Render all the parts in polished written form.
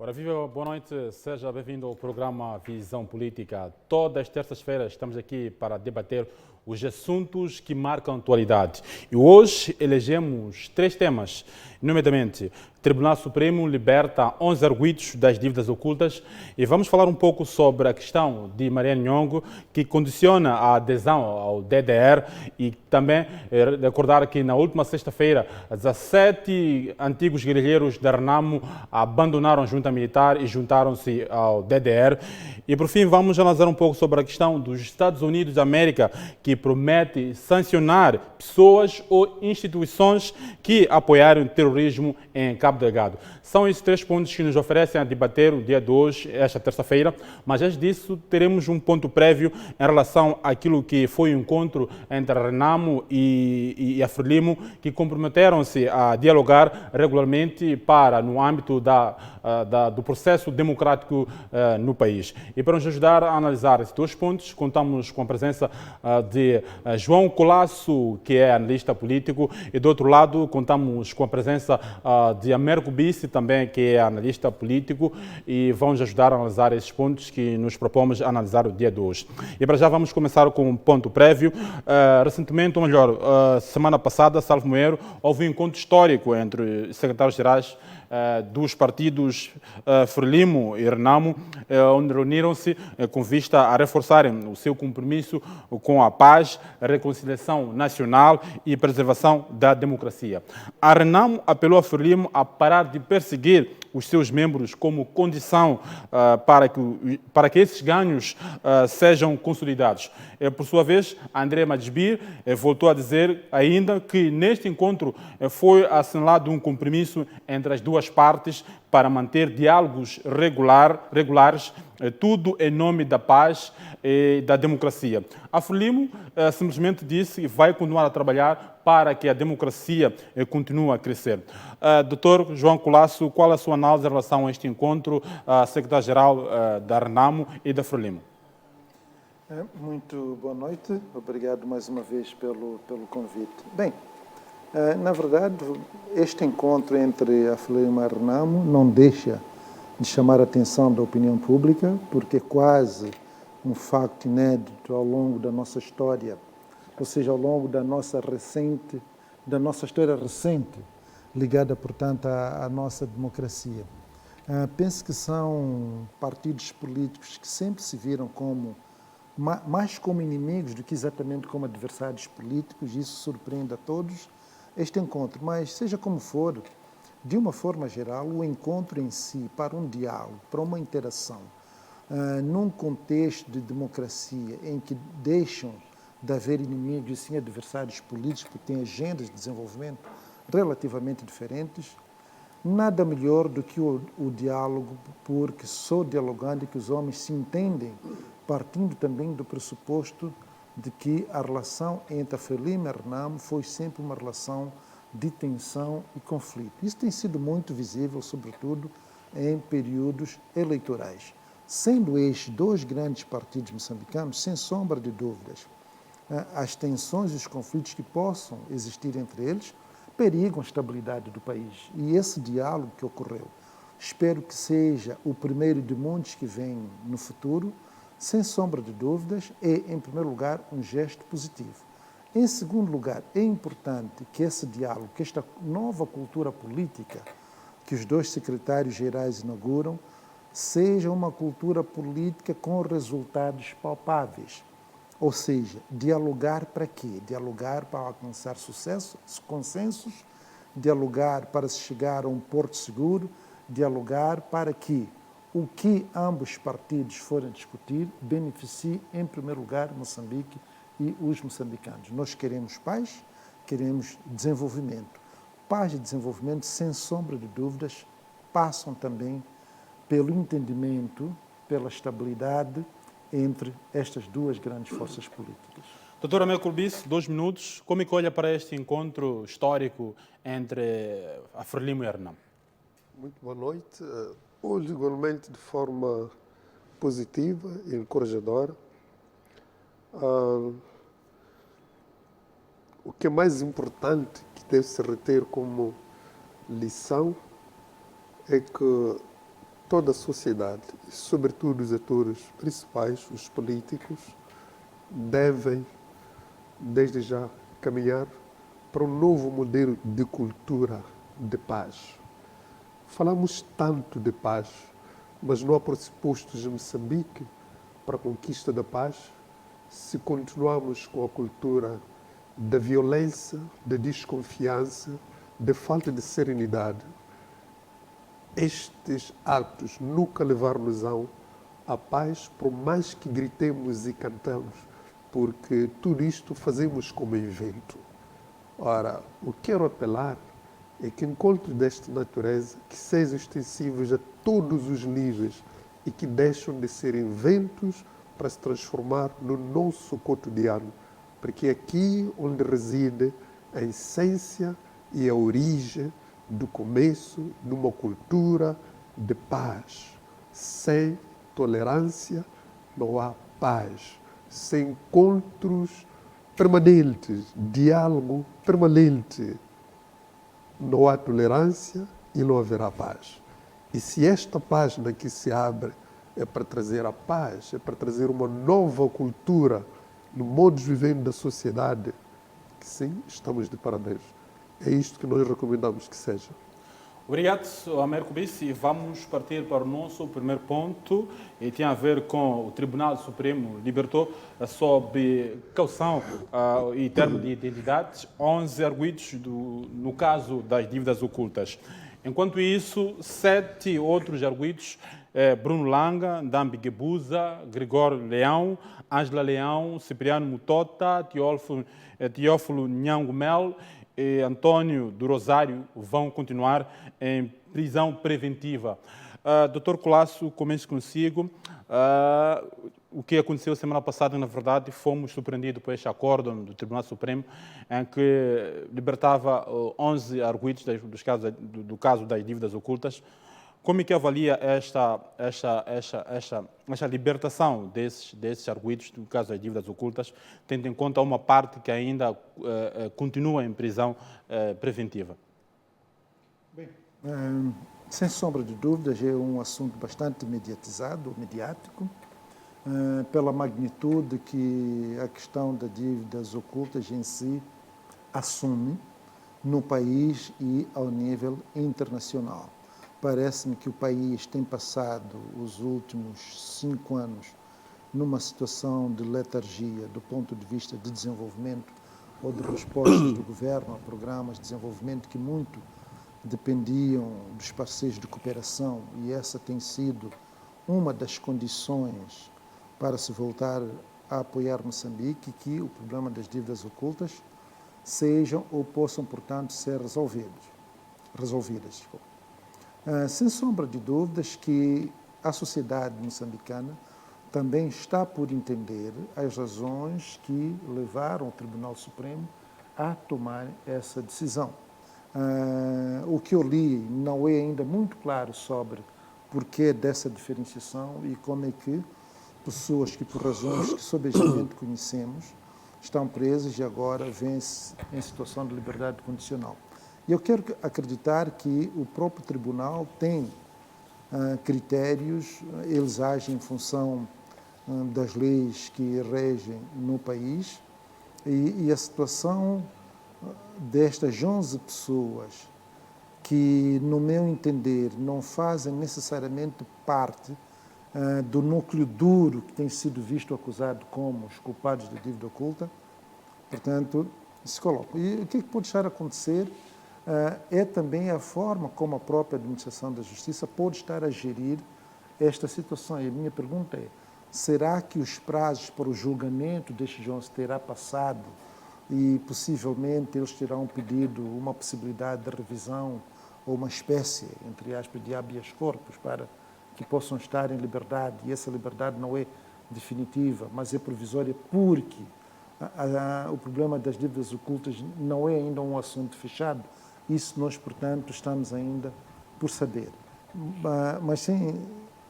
Ora, viva, boa noite, seja bem-vindo ao programa Visão Política. Todas as terças-feiras estamos aqui para debater os assuntos que marcam a atualidade. E hoje elegemos 3 temas, nomeadamente Tribunal Supremo liberta 11 arguidos das dívidas ocultas e vamos falar um pouco sobre a questão de Marielle Nhongo, que condiciona a adesão ao DDR e também recordar que na última sexta-feira 17 antigos guerrilheiros da Renamo abandonaram a junta militar e juntaram-se ao DDR. E por fim vamos analisar um pouco sobre a questão dos Estados Unidos da América, que promete sancionar pessoas ou instituições que apoiaram o terrorismo em Cabo Delgado. São esses 3 pontos que nos oferecem a debater o dia de hoje, esta terça-feira, mas antes disso teremos um ponto prévio em relação àquilo que foi o encontro entre a Renamo e a Frelimo, que comprometeram-se a dialogar regularmente no âmbito do processo democrático no país. E para nos ajudar a analisar esses 2 pontos, contamos com a presença de João Colasso, que é analista político, e do outro lado contamos com a presença de Américo Bissi, também, que é analista político, e vão nos ajudar a analisar esses pontos que nos propomos analisar o dia de hoje. E para já vamos começar com um ponto prévio. Recentemente, ou melhor, semana passada, salvo erro, houve um encontro histórico entre secretários-gerais dos partidos Frelimo e Renamo, onde reuniram-se com vista a reforçarem o seu compromisso com a paz, a reconciliação nacional e preservação da democracia. A Renamo apelou a Frelimo a parar de perseguir os seus membros como condição para que esses ganhos sejam consolidados. Por sua vez, André Madjbir voltou a dizer ainda que neste encontro foi assinalado um compromisso entre as duas partes para manter diálogos regulares, tudo em nome da paz e da democracia. A Frelimo simplesmente disse que vai continuar a trabalhar para que a democracia continue a crescer. Dr. João Colasso, qual é a sua análise em relação a este encontro, secretário-geral da Renamo e da Frelimo? Muito boa noite, obrigado mais uma vez pelo convite. Bem, na verdade, este encontro entre a Frelimo e a Renamo não deixa de chamar a atenção da opinião pública, porque é quase um facto inédito ao longo da nossa história, ou seja, ao longo da nossa história recente, ligada, portanto, à nossa democracia. Penso que são partidos políticos que sempre se viram mais como inimigos do que exatamente como adversários políticos, e isso surpreende a todos este encontro. Mas, seja como for, de uma forma geral, o encontro em si, para um diálogo, para uma interação, num contexto de democracia em que deixam de haver inimigos e sim adversários políticos que têm agendas de desenvolvimento relativamente diferentes, nada melhor do que o diálogo, porque só dialogando que os homens se entendem, partindo também do pressuposto de que a relação entre a Frelimo e a Renamo foi sempre uma relação de tensão e conflito. Isso tem sido muito visível, sobretudo em períodos eleitorais. Sendo estes 2 grandes partidos moçambicanos, sem sombra de dúvidas, as tensões e os conflitos que possam existir entre eles perigam a estabilidade do país. E esse diálogo que ocorreu, espero que seja o primeiro de muitos que vem no futuro, sem sombra de dúvidas, é, em primeiro lugar, um gesto positivo. Em segundo lugar, é importante que esse diálogo, que esta nova cultura política que os 2 secretários-gerais inauguram, seja uma cultura política com resultados palpáveis. Ou seja, dialogar para quê? Dialogar para alcançar consensos, dialogar para se chegar a um porto seguro, dialogar para que o que ambos partidos forem discutir beneficie, em primeiro lugar, Moçambique e os moçambicanos. Nós queremos paz, queremos desenvolvimento. Paz e desenvolvimento, sem sombra de dúvidas, passam também pelo entendimento, pela estabilidade entre estas 2 grandes forças políticas. Doutor Américo Bissi, 2 minutos. Como é que olha para este encontro histórico entre a Frelimo e a Renamo? Muito boa noite. Olho igualmente de forma positiva e encorajadora. O que é mais importante que deve se reter como lição é que toda a sociedade, sobretudo os atores principais, os políticos, devem, desde já, caminhar para um novo modelo de cultura de paz. Falamos tanto de paz, mas não há pressupostos de Moçambique para a conquista da paz se continuarmos com a cultura da violência, da desconfiança, da falta de serenidade. Estes atos nunca levar-nos-ão à paz, por mais que gritemos e cantamos, porque tudo isto fazemos como evento. Ora, o que quero apelar é que encontros desta natureza que sejam extensivos a todos os níveis e que deixam de ser eventos para se transformar no nosso cotidiano, porque é aqui onde reside a essência e a origem do começo de uma cultura de paz. Sem tolerância não há paz. Sem encontros permanentes, diálogo permanente, não há tolerância e não haverá paz. E se esta página que se abre é para trazer a paz, é para trazer uma nova cultura no modo de viver da sociedade, que sim, estamos de parabéns. É isto que nós recomendamos que seja. Obrigado, Américo Bissi. Vamos partir para o nosso primeiro ponto e tem a ver com o Tribunal Supremo libertou sob caução e termo de identidade 11 arguidos no caso das dívidas ocultas. Enquanto isso, 7 outros arguidos, Bruno Langa, Ndambi Gebuza, Gregório Leão, Ângela Leão, Cipriano Mutota, Teófilo Nhangumel e Antônio do Rosário vão continuar em prisão preventiva. Dr. Colasso, começo consigo. O que aconteceu semana passada, na verdade, fomos surpreendidos por este acórdão do Tribunal Supremo em que libertava 11 arguidos do caso das dívidas ocultas. Como é que avalia esta libertação desses arguidos do caso das dívidas ocultas, tendo em conta uma parte que ainda continua em prisão preventiva? Bem, sem sombra de dúvidas, é um assunto bastante mediático, pela magnitude que a questão das dívidas ocultas em si assume no país e ao nível internacional. Parece-me que o país tem passado os últimos 5 anos numa situação de letargia do ponto de vista de desenvolvimento ou de respostas do governo a programas de desenvolvimento que muito dependiam dos parceiros de cooperação, e essa tem sido uma das condições para se voltar a apoiar Moçambique, que o problema das dívidas ocultas sejam ou possam, portanto, ser resolvidas. Sem sombra de dúvidas que a sociedade moçambicana também está por entender as razões que levaram o Tribunal Supremo a tomar essa decisão. O que eu li não é ainda muito claro sobre porquê dessa diferenciação e como é que pessoas que, por razões que sobejamente conhecemos, estão presas e agora vêm-se em situação de liberdade condicional. E eu quero acreditar que o próprio tribunal tem critérios, eles agem em função das leis que regem no país e a situação destas 11 pessoas que, no meu entender, não fazem necessariamente parte do núcleo duro que tem sido visto acusado como os culpados da dívida oculta, portanto, se colocam. E o que pode estar a acontecer é também a forma como a própria administração da justiça pode estar a gerir esta situação. E a minha pergunta é, será que os prazos para o julgamento destes 11 terá passado e possivelmente eles terão pedido uma possibilidade de revisão ou uma espécie, entre aspas, de habeas corpus para que possam estar em liberdade, e essa liberdade não é definitiva, mas é provisória porque o problema das dívidas ocultas não é ainda um assunto fechado. Isso nós, portanto, estamos ainda por saber. Mas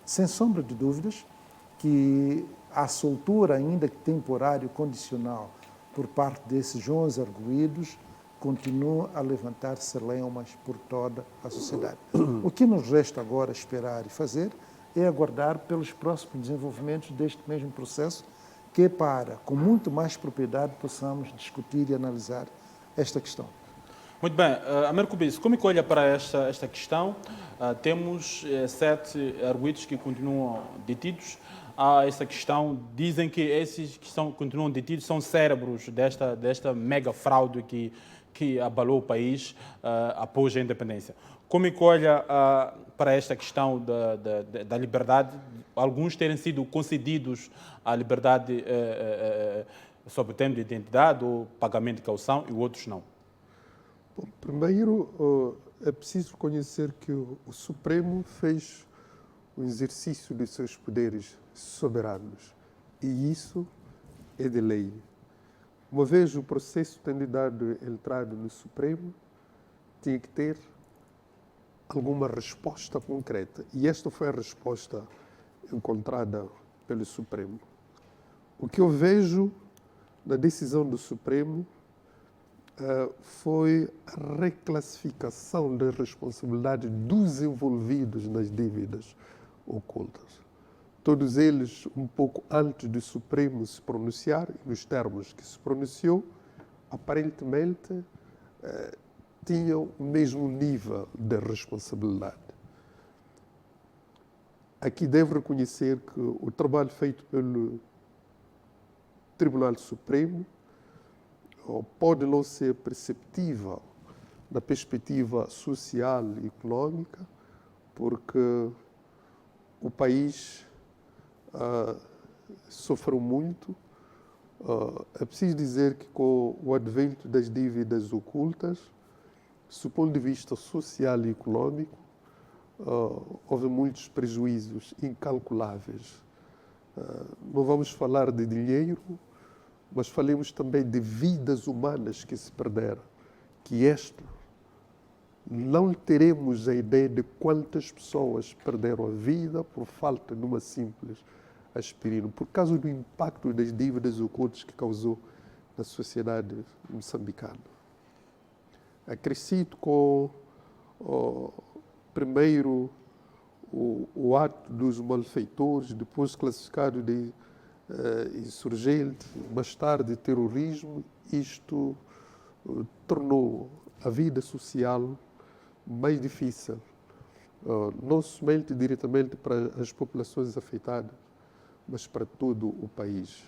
sem sombra de dúvidas que a soltura, ainda que temporário, condicional, por parte desses 11 arguidos, continuam a levantar celeumas por toda a sociedade. O que nos resta agora esperar e fazer é aguardar pelos próximos desenvolvimentos deste mesmo processo, que é para, com muito mais propriedade, possamos discutir e analisar esta questão. Muito bem, Américo Bispo, como é que olha para esta questão? Temos 7 arguidos que continuam detidos. Há essa questão, dizem que esses que continuam detidos são cérebros desta mega fraude que abalou o país após a independência. Como é que olha para esta questão da liberdade? Alguns terem sido concedidos a liberdade sob termo de identidade ou pagamento de caução e outros não. Bom, primeiro, é preciso reconhecer que o Supremo fez o exercício de seus poderes soberanos e isso é de lei. Uma vez o processo tendo dado entrada no Supremo, tinha que ter alguma resposta concreta e esta foi a resposta encontrada pelo Supremo. O que eu vejo na decisão do Supremo foi a reclassificação da responsabilidade dos envolvidos nas dívidas ocultas. Todos eles, um pouco antes do Supremo se pronunciar, nos termos que se pronunciou, aparentemente tinham o mesmo nível de responsabilidade. Aqui devo reconhecer que o trabalho feito pelo Tribunal Supremo pode não ser perceptível da perspectiva social e econômica, porque o país sofreu muito. É preciso dizer que com o advento das dívidas ocultas, do ponto de vista social e econômico, houve muitos prejuízos incalculáveis. Não vamos falar de dinheiro, mas falemos também de vidas humanas que se perderam, que não teremos a ideia de quantas pessoas perderam a vida por falta de uma simples aspirina, por causa do impacto das dívidas ocultas que causou na sociedade moçambicana. Acrescido com, primeiro, o ato dos malfeitores, depois classificado de insurgente, mais tarde terrorismo, isto tornou a vida social mais difícil, não somente diretamente para as populações afetadas, mas para todo o país.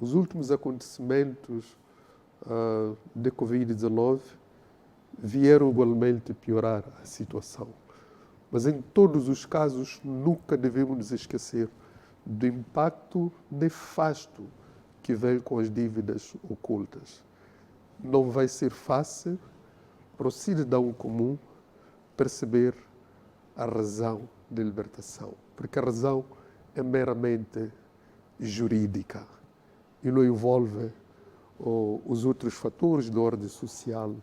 Os últimos acontecimentos de Covid-19 vieram igualmente piorar a situação. Mas em todos os casos, nunca devemos nos esquecer do impacto nefasto que vem com as dívidas ocultas. Não vai ser fácil para o cidadão comum perceber a razão da libertação, porque a razão é meramente jurídica e não envolve os outros fatores de ordem social,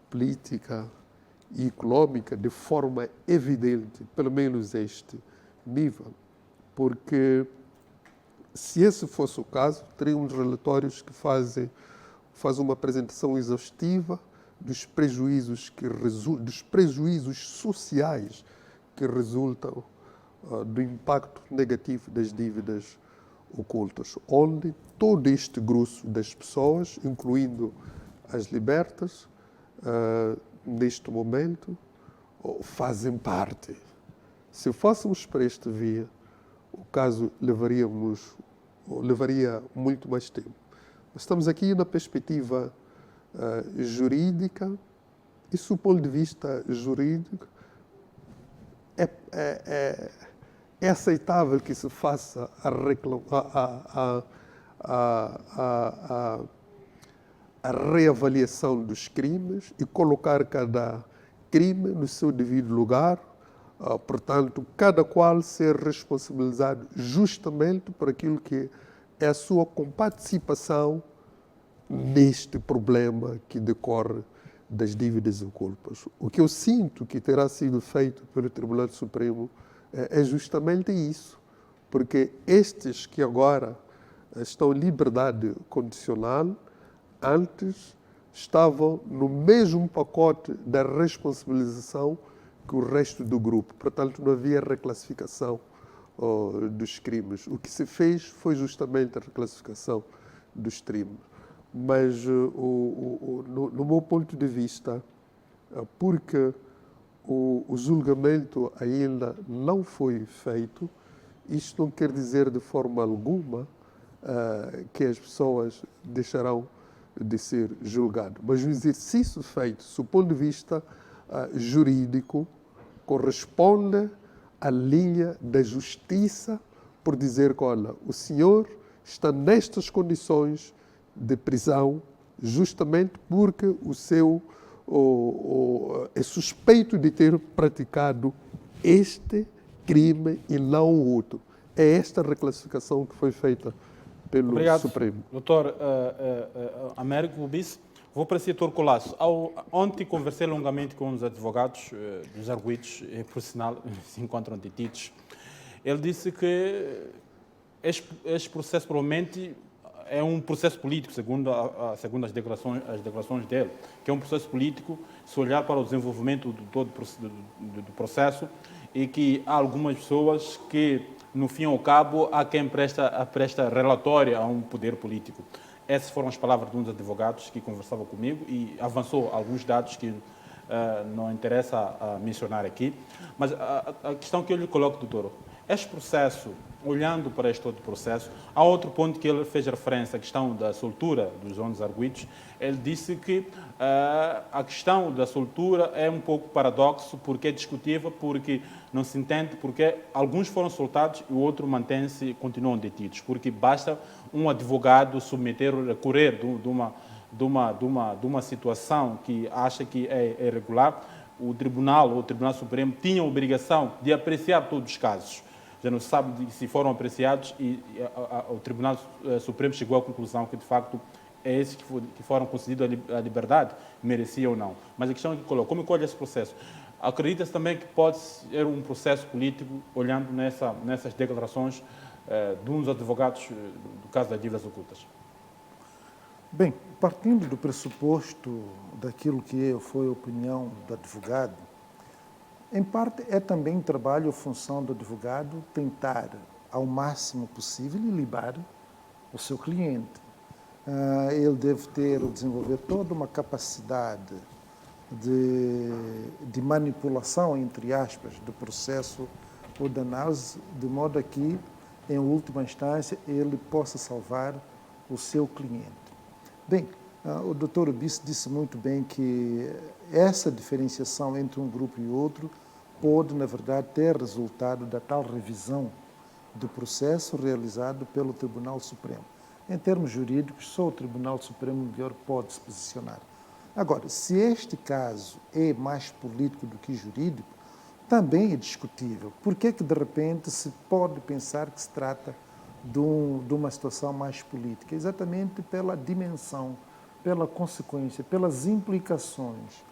política e econômica de forma evidente, pelo menos a este nível. Porque se esse fosse o caso, teríamos relatórios que fazem uma apresentação exaustiva dos prejuízos sociais que resultam do impacto negativo das dívidas ocultas, onde todo este grosso das pessoas, incluindo as libertas, neste momento, fazem parte. Se fôssemos para esta via, o caso levaria muito mais tempo. Estamos aqui na perspectiva jurídica e, do ponto de vista jurídico, é aceitável que se faça a reavaliação dos crimes e colocar cada crime no seu devido lugar. Portanto, cada qual ser responsabilizado justamente por aquilo que é a sua comparticipação neste problema que decorre das dívidas ocultas. O que eu sinto que terá sido feito pelo Tribunal Supremo é justamente isso, porque estes que agora estão em liberdade condicional, antes estavam no mesmo pacote da responsabilização que o resto do grupo. Portanto, não havia reclassificação dos crimes. O que se fez foi justamente a reclassificação dos crimes. Mas, no meu ponto de vista, porque o julgamento ainda não foi feito, isto não quer dizer de forma alguma que as pessoas deixarão de ser julgadas. Mas o exercício feito, do ponto de vista jurídico, corresponde à linha da justiça por dizer que, olha, o senhor está nestas condições de prisão justamente porque o seu é suspeito de ter praticado este crime e não o outro. É esta reclassificação que foi feita pelo Obrigado, Supremo. Doutor Américo Bubice. Vou para si, Dr. Colasso. Ontem conversei longamente com os advogados dos arguidos, por sinal, se encontram detidos. Ele disse que este processo provavelmente é um processo político, segundo as declarações dele, que é um processo político, se olhar para o desenvolvimento do processo, e que há algumas pessoas que, no fim ao cabo, há quem presta relatória a um poder político. Essas foram as palavras de um dos advogados que conversava comigo e avançou alguns dados que não interessa mencionar aqui. Mas a questão que eu lhe coloco, doutor, este processo, olhando para este outro processo, há outro ponto que ele fez referência, a questão da soltura dos 11 arguidos. Ele disse que a questão da soltura é um pouco paradoxo, porque é discutível, porque não se entende porque alguns foram soltados e o outro mantém-se, continuam detidos, porque basta um advogado recorrer de uma situação que acha que é irregular. O Tribunal Supremo tinha a obrigação de apreciar todos os casos. Já não se sabe se foram apreciados e o Tribunal Supremo chegou à conclusão que, de facto, é esses que foram concedidos a liberdade, mereciam ou não. Mas a questão é que coloca, como colhe esse processo? Acredita-se também que pode ser um processo político, olhando nessas declarações de uns advogados do caso das dívidas ocultas? Bem, partindo do pressuposto daquilo que foi a opinião do advogado, em parte é também trabalho ou função do advogado tentar, ao máximo possível, libar o seu cliente. Ele deve desenvolver toda uma capacidade de manipulação, entre aspas, do processo ou da análise, de modo a que, em última instância, ele possa salvar o seu cliente. Bem, o Dr. Bubice disse muito bem que essa diferenciação entre um grupo e outro pode, na verdade, ter resultado da tal revisão do processo realizado pelo Tribunal Supremo. Em termos jurídicos, só o Tribunal Supremo melhor pode se posicionar. Agora, se este caso é mais político do que jurídico, também é discutível. Por que de repente se pode pensar que se trata de uma situação mais política? Exatamente pela dimensão, pela consequência, pelas implicações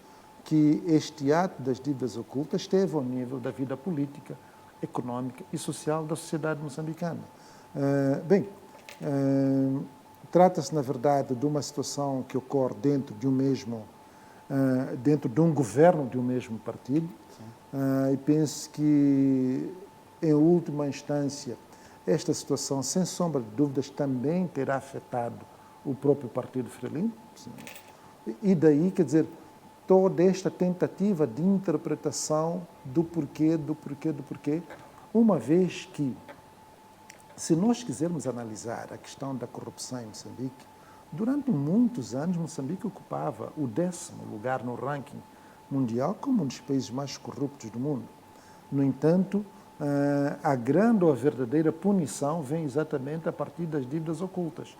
que este ato das dívidas ocultas teve ao nível da vida política, económica e social da sociedade moçambicana. Trata-se, na verdade, de uma situação que ocorre dentro de um governo de um mesmo partido, e penso que, em última instância, esta situação, sem sombra de dúvidas, também terá afetado o próprio Partido Frelimo. E daí, quer dizer, toda esta tentativa de interpretação do porquê, uma vez que, se nós quisermos analisar a questão da corrupção em Moçambique, durante muitos anos Moçambique ocupava o 10º lugar no ranking mundial como um dos países mais corruptos do mundo. No entanto, a grande ou a verdadeira punição vem exatamente a partir das dívidas ocultas.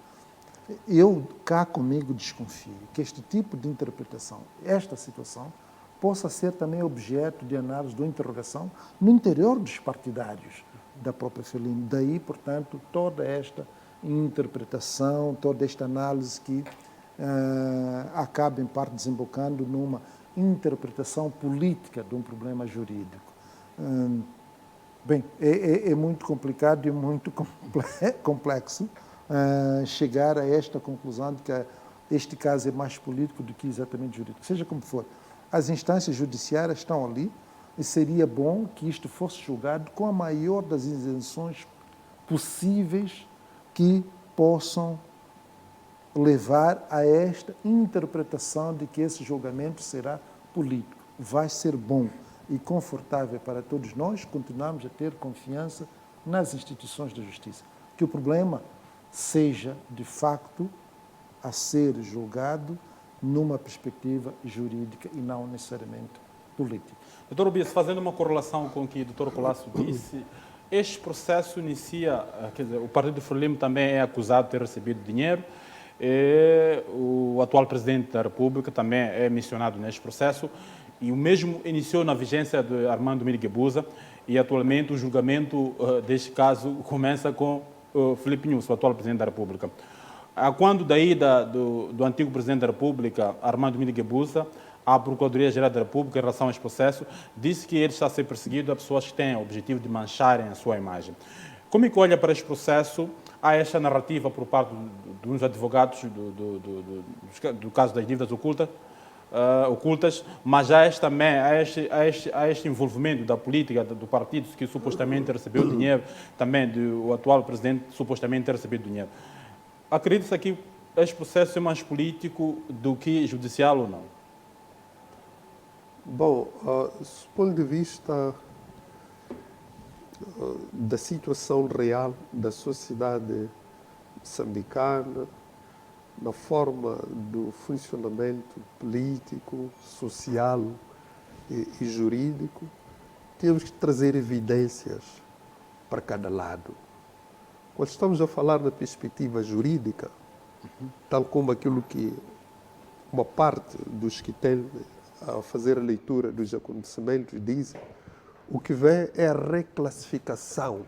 Eu, cá comigo, desconfio que este tipo de interpretação, esta situação, possa ser também objeto de análise ou interrogação no interior dos partidários da própria Frelimo. Daí, portanto, toda esta interpretação, toda esta análise que acaba, em parte, desembocando numa interpretação política de um problema jurídico. Bem, é muito complicado e muito complexo chegar a esta conclusão de que este caso é mais político do que exatamente jurídico. Seja como for, as instâncias judiciárias estão ali e seria bom que isto fosse julgado com a maior das isenções possíveis que possam levar a esta interpretação de que esse julgamento será político. Vai ser bom e confortável para todos nós continuarmos a ter confiança nas instituições da justiça. Que o problema seja, de facto, a ser julgado numa perspectiva jurídica e não necessariamente política. Doutor Ubias, fazendo uma correlação com o que o doutor Colasso disse, este processo inicia, quer dizer, o Partido Frelimo também é acusado de ter recebido dinheiro, e o atual Presidente da República também é mencionado neste processo, e o mesmo iniciou na vigência de Armando Guebuza, e atualmente o julgamento deste caso começa com Filipe Nunes, o atual Presidente da República. Quando da ida do antigo Presidente da República, Armando Guebuza, a Procuradoria-Geral da República, em relação a este processo, disse que ele está a ser perseguido a pessoas que têm o objetivo de mancharem a sua imagem. Como é que olha para este processo? Há esta narrativa por parte dos advogados do caso das dívidas ocultas, mas há este envolvimento da política, do partido que supostamente recebeu dinheiro, também do atual presidente supostamente ter recebido dinheiro. Acredita-se que este processo é mais político do que judicial ou não? Bom, do ponto de vista da situação real da sociedade moçambicana, na forma do funcionamento político, social e jurídico, temos que trazer evidências para cada lado. Quando estamos a falar na perspectiva jurídica, tal como aquilo que uma parte dos que têm a fazer a leitura dos acontecimentos dizem, o que vem é a reclassificação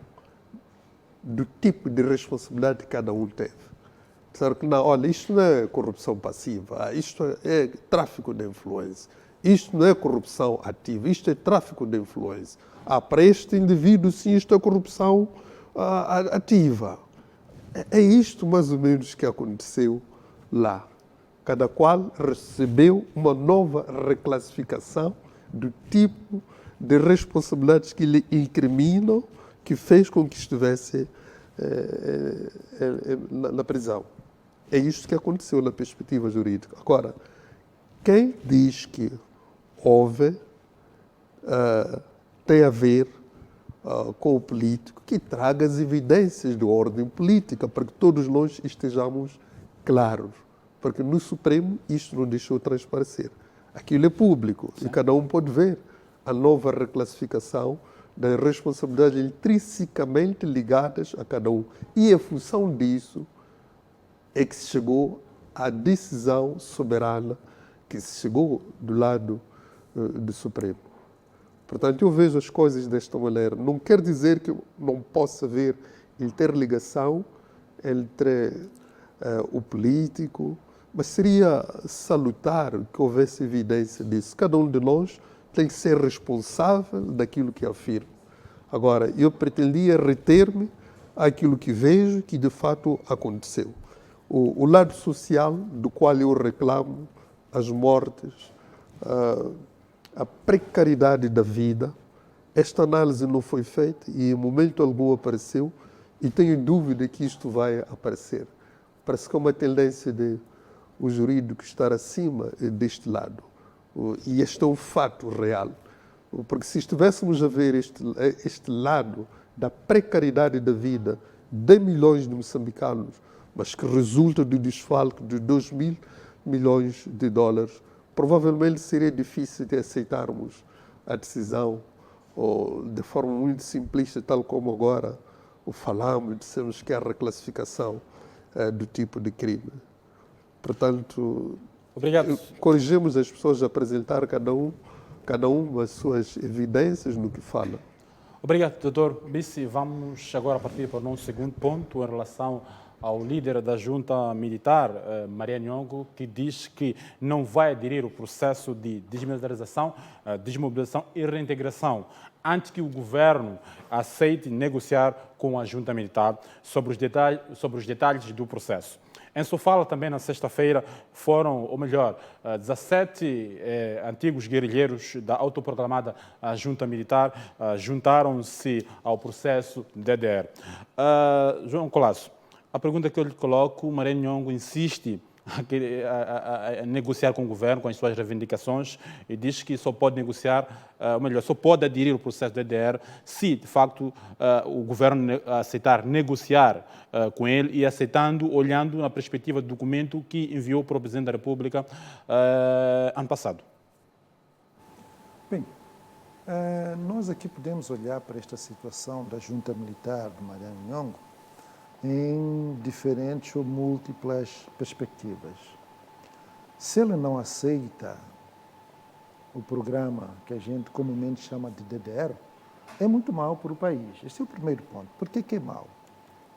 do tipo de responsabilidade que cada um teve. Disseram que não, olha, isto não é corrupção passiva, isto é tráfico de influência, isto não é corrupção ativa, isto é tráfico de influência. Para este indivíduo, sim, isto é corrupção ativa. É isto mais ou menos que aconteceu lá. Cada qual recebeu uma nova reclassificação do tipo de responsabilidades que lhe incriminam, que fez com que estivesse na prisão. É isto que aconteceu na perspectiva jurídica. Agora, quem diz que houve, tem a ver com o político, que traga as evidências de ordem política para que todos nós estejamos claros. Porque no Supremo isto não deixou transparecer. Aquilo é público. Sim. E cada um pode ver a nova reclassificação das responsabilidades intrinsecamente ligadas a cada um. E em função disso é que se chegou à decisão soberana que se chegou do lado do Supremo. Portanto, eu vejo as coisas desta maneira. Não quer dizer que não possa haver interligação entre o político, mas seria salutar que houvesse evidência disso. Cada um de nós tem que ser responsável daquilo que afirma. Agora, eu pretendia reter-me àquilo que vejo que de fato aconteceu. O lado social, do qual eu reclamo, as mortes, a precariedade da vida, esta análise não foi feita e em momento algum apareceu e tenho dúvida que isto vai aparecer. Parece que é uma tendência de o jurídico estar acima deste lado. E este é um fato real. Porque se estivéssemos a ver este lado da precariedade da vida de milhões de moçambicanos, mas que resulta do desfalque de 2.000 milhões de dólares, provavelmente seria difícil de aceitarmos a decisão ou de forma muito simplista, tal como agora o falamos, dissemos que é a reclassificação do tipo de crime. Portanto, obrigado. Corrigimos as pessoas a apresentar cada um as suas evidências no que fala. Obrigado, doutor Bissi. Vamos agora partir para o nosso segundo ponto em relação ao líder da junta militar, Maria Nhongo, que diz que não vai aderir ao processo de desmilitarização, desmobilização e reintegração, antes que o governo aceite negociar com a junta militar sobre os detalhes do processo. Em Sofala, também na sexta-feira, foram, ou melhor, 17 antigos guerrilheiros da autoproclamada junta militar juntaram-se ao processo DDR. João Colasso, a pergunta que eu lhe coloco, o Marém Nhongo insiste a negociar com o governo, com as suas reivindicações, e diz que só pode negociar, ou melhor, só pode aderir ao processo DDR se, de facto, o governo aceitar negociar com ele e aceitando, olhando na perspectiva do documento que enviou para o Presidente da República ano passado. Bem, nós aqui podemos olhar para esta situação da junta militar de Marém Nhongo em diferentes ou múltiplas perspectivas. Se ele não aceita o programa que a gente comumente chama de DDR, é muito mau para o país. Esse é o primeiro ponto. Por que é mau?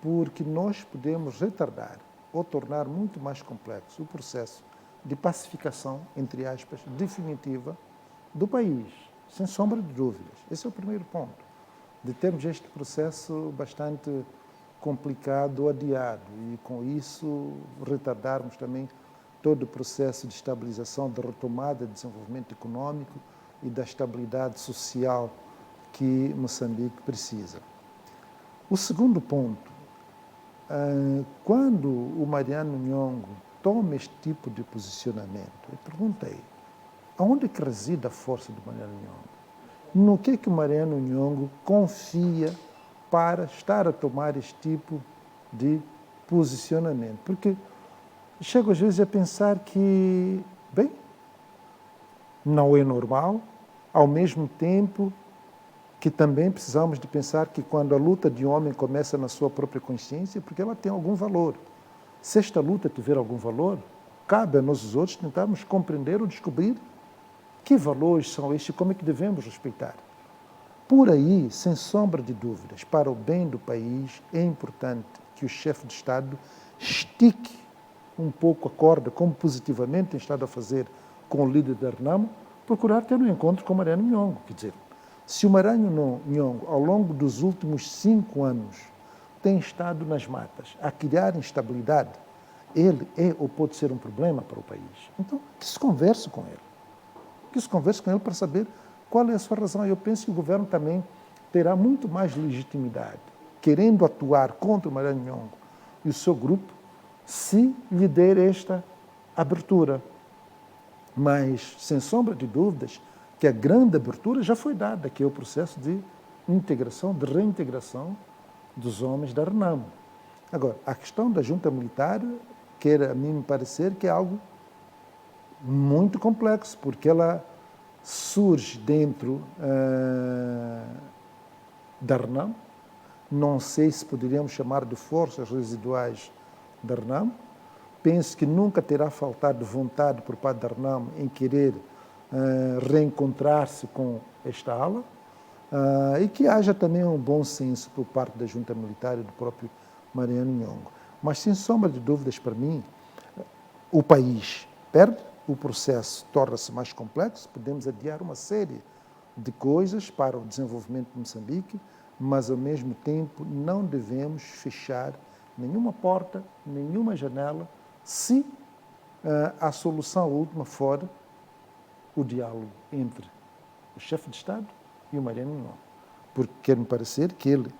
Porque nós podemos retardar ou tornar muito mais complexo o processo de pacificação, entre aspas, definitiva do país, sem sombra de dúvidas. Esse é o primeiro ponto, de termos este processo bastante complicado, adiado, e com isso retardarmos também todo o processo de estabilização, de retomada de desenvolvimento econômico e da estabilidade social que Moçambique precisa. O segundo ponto, quando o Mariano Nhongo toma este tipo de posicionamento, eu perguntei, aonde é que reside a força do Mariano Nhongo? No que o Mariano Nhongo confia para estar a tomar este tipo de posicionamento? Porque chego às vezes a pensar que, bem, não é normal, ao mesmo tempo que também precisamos de pensar que quando a luta de um homem começa na sua própria consciência, porque ela tem algum valor. Se esta luta tiver algum valor, cabe a nós os outros tentarmos compreender ou descobrir que valores são estes e como é que devemos respeitar. Por aí, sem sombra de dúvidas, para o bem do país, é importante que o chefe de Estado estique um pouco a corda, como positivamente tem estado a fazer com o líder da RENAMO, procurar ter um encontro com o Mariano Nhongo. Quer dizer, se o Mariano Nhongo, ao longo dos últimos 5 anos, tem estado nas matas a criar instabilidade, ele é ou pode ser um problema para o país. Então, que se converse com ele. Que se converse com ele para saber qual é a sua razão. Eu penso que o governo também terá muito mais legitimidade, querendo atuar contra o Mariano Nhongo e o seu grupo, se lhe der esta abertura. Mas, sem sombra de dúvidas, que a grande abertura já foi dada, que é o processo de integração, de reintegração dos homens da RENAMO. Agora, a questão da junta militar, quer a mim me parecer que é algo muito complexo, porque ela surge dentro da RENAMO, não sei se poderíamos chamar de forças residuais da RENAMO, penso que nunca terá faltado vontade por parte da RENAMO em querer reencontrar-se com esta ala, e que haja também um bom senso por parte da junta militar e do próprio Mariano Nhongo. Mas, sem sombra de dúvidas, para mim, o país perde, o processo torna-se mais complexo, podemos adiar uma série de coisas para o desenvolvimento de Moçambique, mas, ao mesmo tempo, não devemos fechar nenhuma porta, nenhuma janela, se a solução última for o diálogo entre o chefe de Estado e o Mariano Nhongo. Porque quer-me parecer que ele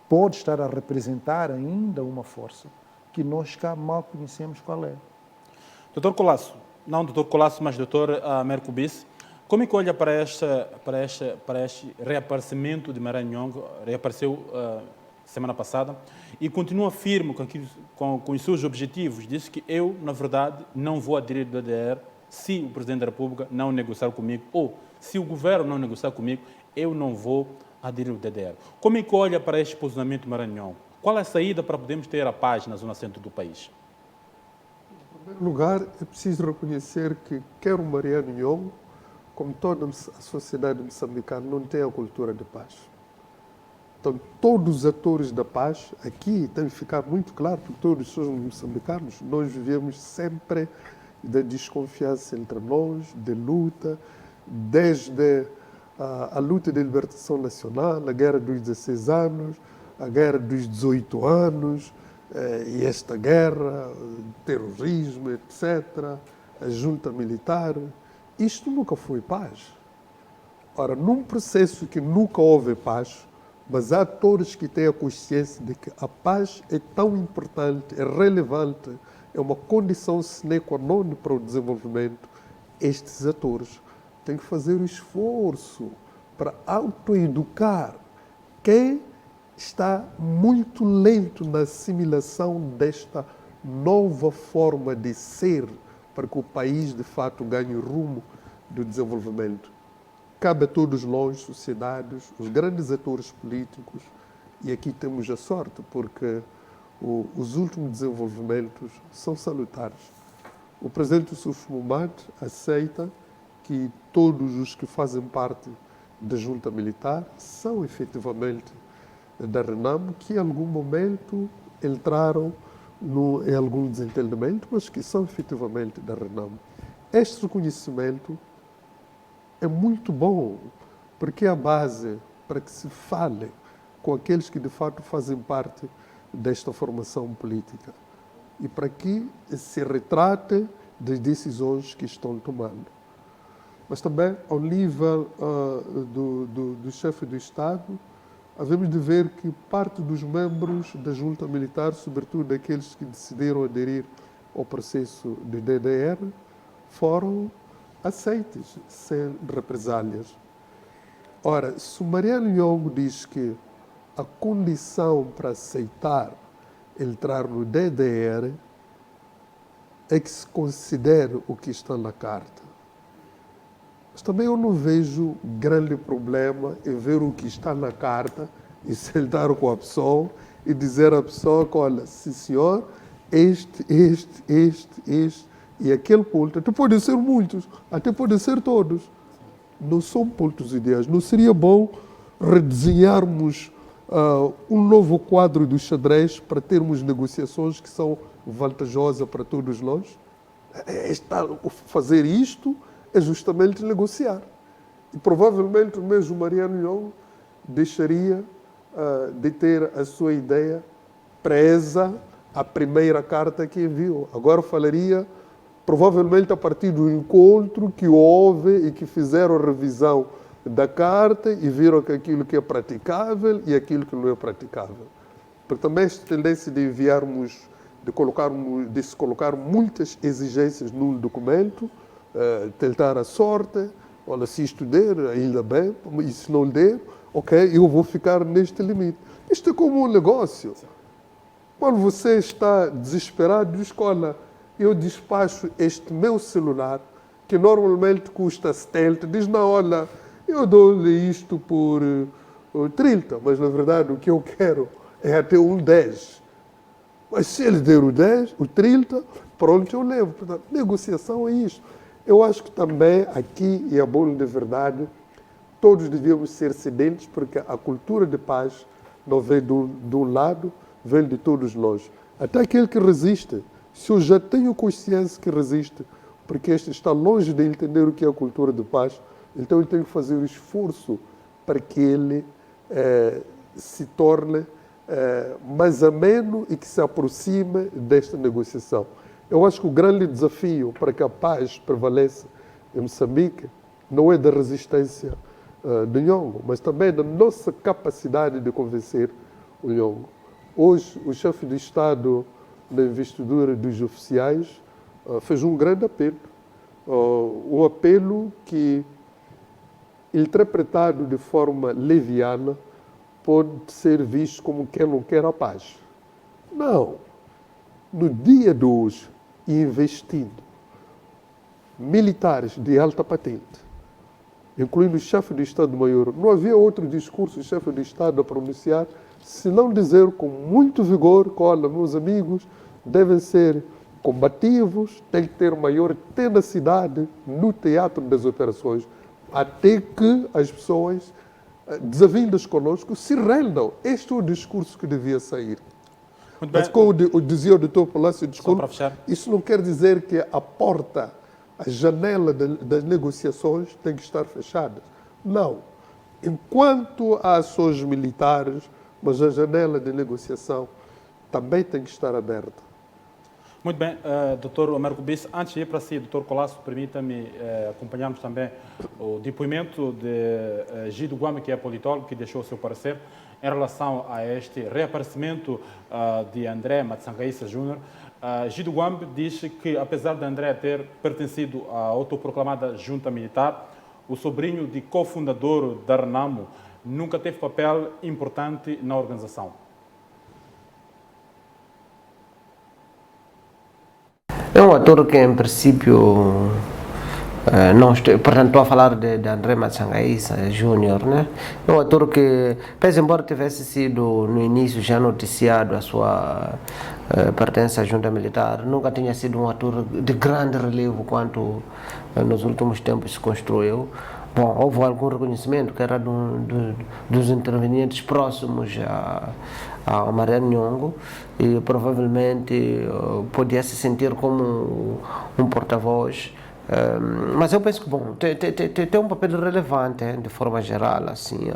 pode estar a representar ainda uma força que nós cá mal conhecemos qual é. Doutor Colasso, não doutor Colasso, mas doutor Américo Bis, como é que olha para este reaparecimento de Mariano Nhongo? Reapareceu semana passada e continua firme com os seus objetivos. Diz que eu, na verdade, não vou aderir ao DDR se o Presidente da República não negociar comigo, ou se o governo não negociar comigo, eu não vou aderir ao DDR. Como é que olha para este posicionamento de Mariano Nhongo? Qual é a saída para podermos ter a paz na zona centro do país? Em primeiro lugar, é preciso reconhecer que quer o Mariano Nhongo, como toda a sociedade moçambicana, não tem a cultura de paz. Então, todos os atores da paz, aqui tem que ficar muito claro, porque todos somos moçambicanos, nós vivemos sempre da desconfiança entre nós, de luta, desde a luta de libertação nacional, a guerra dos 16 anos, a guerra dos 18 anos, e esta guerra, terrorismo, etc., a junta militar, isto nunca foi paz. Ora, num processo que nunca houve paz, mas há atores que têm a consciência de que a paz é tão importante, é relevante, é uma condição sine qua non para o desenvolvimento. Estes atores têm que fazer o esforço para autoeducar quem está muito lento na assimilação desta nova forma de ser para que o país, de fato, ganhe o rumo do desenvolvimento. Cabe a todos nós, sociedades, os grandes atores políticos, e aqui temos a sorte, porque os últimos desenvolvimentos são salutares. O presidente Suf Mahamat aceita que todos os que fazem parte da junta militar são efetivamente da Renamo, que em algum momento entraram em algum desentendimento, mas que são efetivamente da Renamo. Este reconhecimento é muito bom, porque é a base para que se fale com aqueles que de fato fazem parte desta formação política e para que se retrate das decisões que estão tomando. Mas também, ao nível do chefe do Estado, havemos de ver que parte dos membros da junta militar, sobretudo aqueles que decidiram aderir ao processo de DDR, foram aceites, sem represálias. Ora, se o Mariano Nhongo diz que a condição para aceitar entrar no DDR é que se considere o que está na carta. Mas também eu não vejo grande problema em ver o que está na carta e sentar com a pessoa e dizer à pessoa que, olha, sim senhor, este e aquele ponto, até podem ser muitos, até podem ser todos. Não são pontos ideais. Não seria bom redesenharmos um novo quadro do xadrez para termos negociações que são vantajosas para todos nós? Fazer isto é justamente negociar. E provavelmente mesmo Mariano Nhongo deixaria de ter a sua ideia presa à primeira carta que enviou. Agora falaria provavelmente a partir do encontro que houve e que fizeram a revisão da carta e viram que aquilo que é praticável e aquilo que não é praticável. Porque também esta tendência de enviarmos, de se colocar muitas exigências num documento, tentar a sorte, olha, se isto der, ainda bem, e se não der, ok, eu vou ficar neste limite. Isto é como um negócio. Quando você está desesperado, diz, olha, eu despacho este meu celular, que normalmente custa 70, diz, não, olha, eu dou-lhe isto por 30, mas na verdade o que eu quero é até um 10. Mas se ele der o 10, o 30, pronto, eu levo. Portanto, negociação é isto. Eu acho que também aqui, e é bom de verdade, todos devíamos ser cedentes, porque a cultura de paz não vem de um lado, vem de todos nós. Até aquele que resiste. Se eu já tenho consciência que resiste, porque este está longe de entender o que é a cultura de paz, então eu tenho que fazer o esforço para que ele se torne mais ameno e que se aproxime desta negociação. Eu acho que o grande desafio para que a paz prevaleça em Moçambique não é da resistência de Nhongo, mas também da nossa capacidade de convencer o Nhongo. Hoje, o chefe de Estado, na investidura dos oficiais, fez um grande apelo. Um apelo que, interpretado de forma leviana, pode ser visto como quem não quer a paz. Não. No dia de hoje, investindo militares de alta patente, incluindo o chefe de Estado-Maior, não havia outro discurso do chefe de Estado a pronunciar, se não dizer com muito vigor que, olha, meus amigos, devem ser combativos, têm que ter maior tenacidade no teatro das operações, até que as pessoas desavindas conosco se rendam. Este é o discurso que devia sair. Mas como dizia o doutor Palácio, desculpe, isso não quer dizer que a porta, a janela das negociações tem que estar fechada. Não. Enquanto há ações militares, mas a janela de negociação também tem que estar aberta. Muito bem, Dr. Homero Kubice, antes de ir para si, Dr. Colasso, permita-me acompanharmos também o depoimento de Gido Guambe, que é politólogo, que deixou o seu parecer em relação a este reaparecimento de André Matsangaissa Júnior. Gido Guambe diz que, apesar de André ter pertencido à autoproclamada junta militar, o sobrinho de cofundador da Renamo nunca teve papel importante na organização. É um ator que, em princípio, portanto, estou a falar de André Matsangaissa Júnior, né? É um ator que, pese embora tivesse sido no início já noticiado a sua pertença à junta militar, nunca tinha sido um ator de grande relevo quanto nos últimos tempos se construiu. Bom, houve algum reconhecimento que era dos intervenientes próximos a Mariano Nhongo e provavelmente podia se sentir como um porta-voz. Mas eu penso que, bom, tem um papel relevante, de forma geral, assim,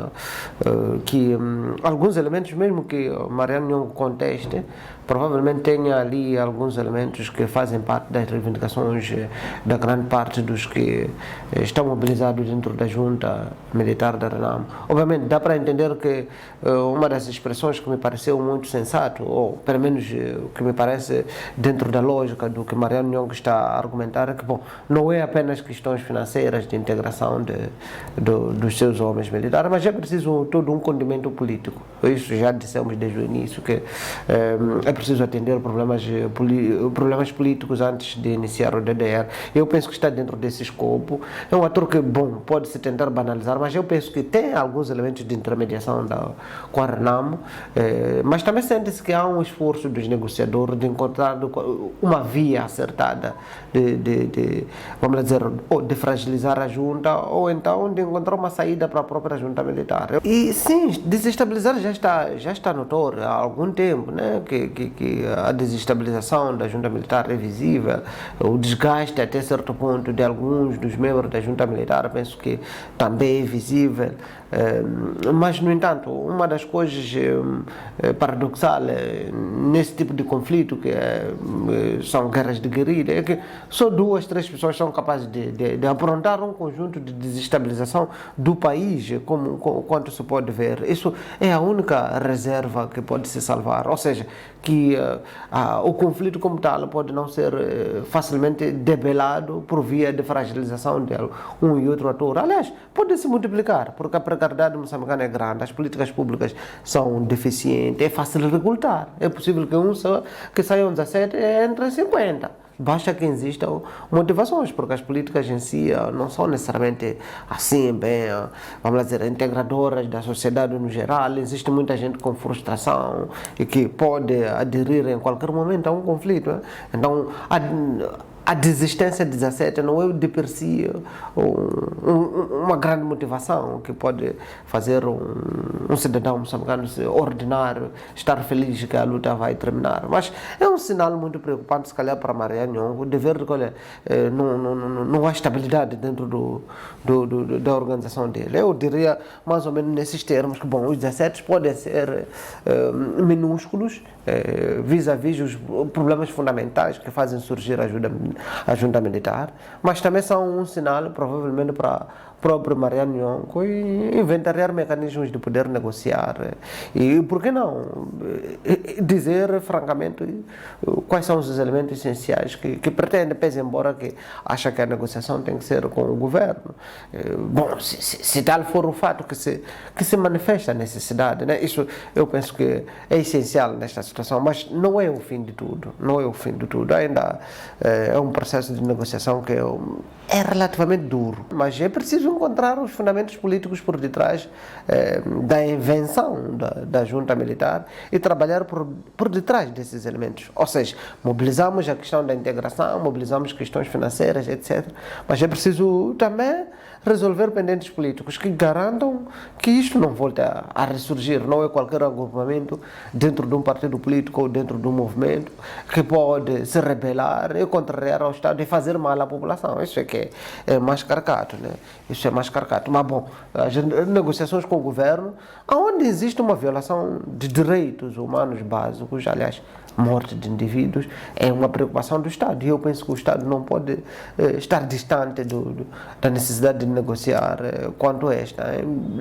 que alguns elementos, mesmo que Mariano Nhongo conteste, provavelmente tenha ali alguns elementos que fazem parte das reivindicações da grande parte dos que estão mobilizados dentro da junta militar da Renamo. Obviamente, dá para entender que uma das expressões que me pareceu muito sensato, ou pelo menos que me parece dentro da lógica do que Mariano Nhongo está a argumentar, é que, bom, não é apenas questões financeiras de integração dos seus homens militares, mas é preciso todo um condimento político. Isso já dissemos desde o início, que é preciso atender problemas políticos antes de iniciar o DDR. Eu penso que está dentro desse escopo. É um ator que, bom, pode-se tentar banalizar, mas eu penso que tem alguns elementos de intermediação com a Renamo, mas também sente-se que há um esforço dos negociadores de encontrar uma via acertada vamos dizer, ou de fragilizar a junta, ou então de encontrar uma saída para a própria junta militar. E sim, desestabilizar já está notório há algum tempo, né? Que a desestabilização da junta militar é visível, o desgaste até certo ponto de alguns dos membros da junta militar, penso que também é visível. Mas, no entanto, uma das coisas paradoxais nesse tipo de conflito, que são guerras de guerrilha, é que só 2, 3 pessoas são capazes de aprontar um conjunto de desestabilização do país, quanto se pode ver. Isso é a única reserva que pode se salvar, ou seja, que o conflito como tal pode não ser facilmente debelado por via de fragilização de um e outro ator. Aliás, pode se multiplicar, porque a precariedade moçambicana é grande, as políticas públicas são deficientes, é fácil recrutar. É possível que saiam 17 entre 50. Basta que existam motivações, porque as políticas em si não são necessariamente assim, bem, vamos dizer, integradoras da sociedade no geral. Existe muita gente com frustração e que pode aderir em qualquer momento a um conflito, né? Então, a desistência 17 não é de per si uma grande motivação que pode fazer um cidadão moçambicano ordinário estar feliz que a luta vai terminar. Mas é um sinal muito preocupante, se calhar, para Mariano Nhongo, de ver que, olha, não há estabilidade dentro da organização dele. Eu diria mais ou menos nesses termos que, bom, os 17 podem ser minúsculos vis-à-vis os problemas fundamentais que fazem surgir a junta militar, mas também são um sinal, provavelmente, para o próprio Mariano Nhongo inventariar mecanismos de poder negociar e, por que não, dizer francamente quais são os elementos essenciais que pretende, pese embora que acha que a negociação tem que ser com o governo. Bom, se tal for o fato que se manifesta a necessidade, né? Isso eu penso que é essencial nesta situação, mas não é o fim de tudo, não é o fim de tudo. Ainda é um processo de negociação que é relativamente duro, mas é preciso encontrar os fundamentos políticos por detrás da invenção da junta militar e trabalhar por detrás desses elementos. Ou seja, mobilizamos a questão da integração, mobilizamos questões financeiras, etc. Mas é preciso também resolver pendentes políticos que garantam que isto não volte a ressurgir. Não é qualquer agrupamento dentro de um partido político ou dentro de um movimento que pode se rebelar e contrariar ao Estado e fazer mal à população. Isso é que é mais caricato, né? Isso ser mais caricato. Mas, bom, as negociações com o governo, onde existe uma violação de direitos humanos básicos, aliás, morte de indivíduos, é uma preocupação do Estado. E eu penso que o Estado não pode estar distante da necessidade de negociar quanto a esta,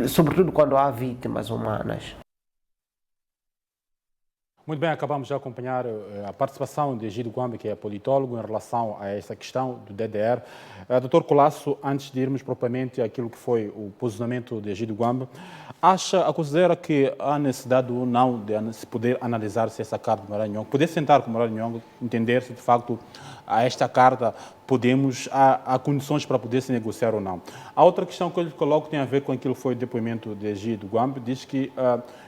sobretudo quando há vítimas humanas. Muito bem, acabamos de acompanhar a participação de Egídio Gwambe, que é politólogo, em relação a essa questão do DDR. Dr. Colasso, antes de irmos propriamente àquilo que foi o posicionamento de Egídio Gwambe, considera que há necessidade ou não de se poder analisar se essa carta de Maranhão, poder sentar com Maranhão, entender se de facto a esta carta há condições para poder se negociar ou não. A outra questão que eu lhe coloco tem a ver com aquilo que foi o depoimento de Egídio Gwambe, diz que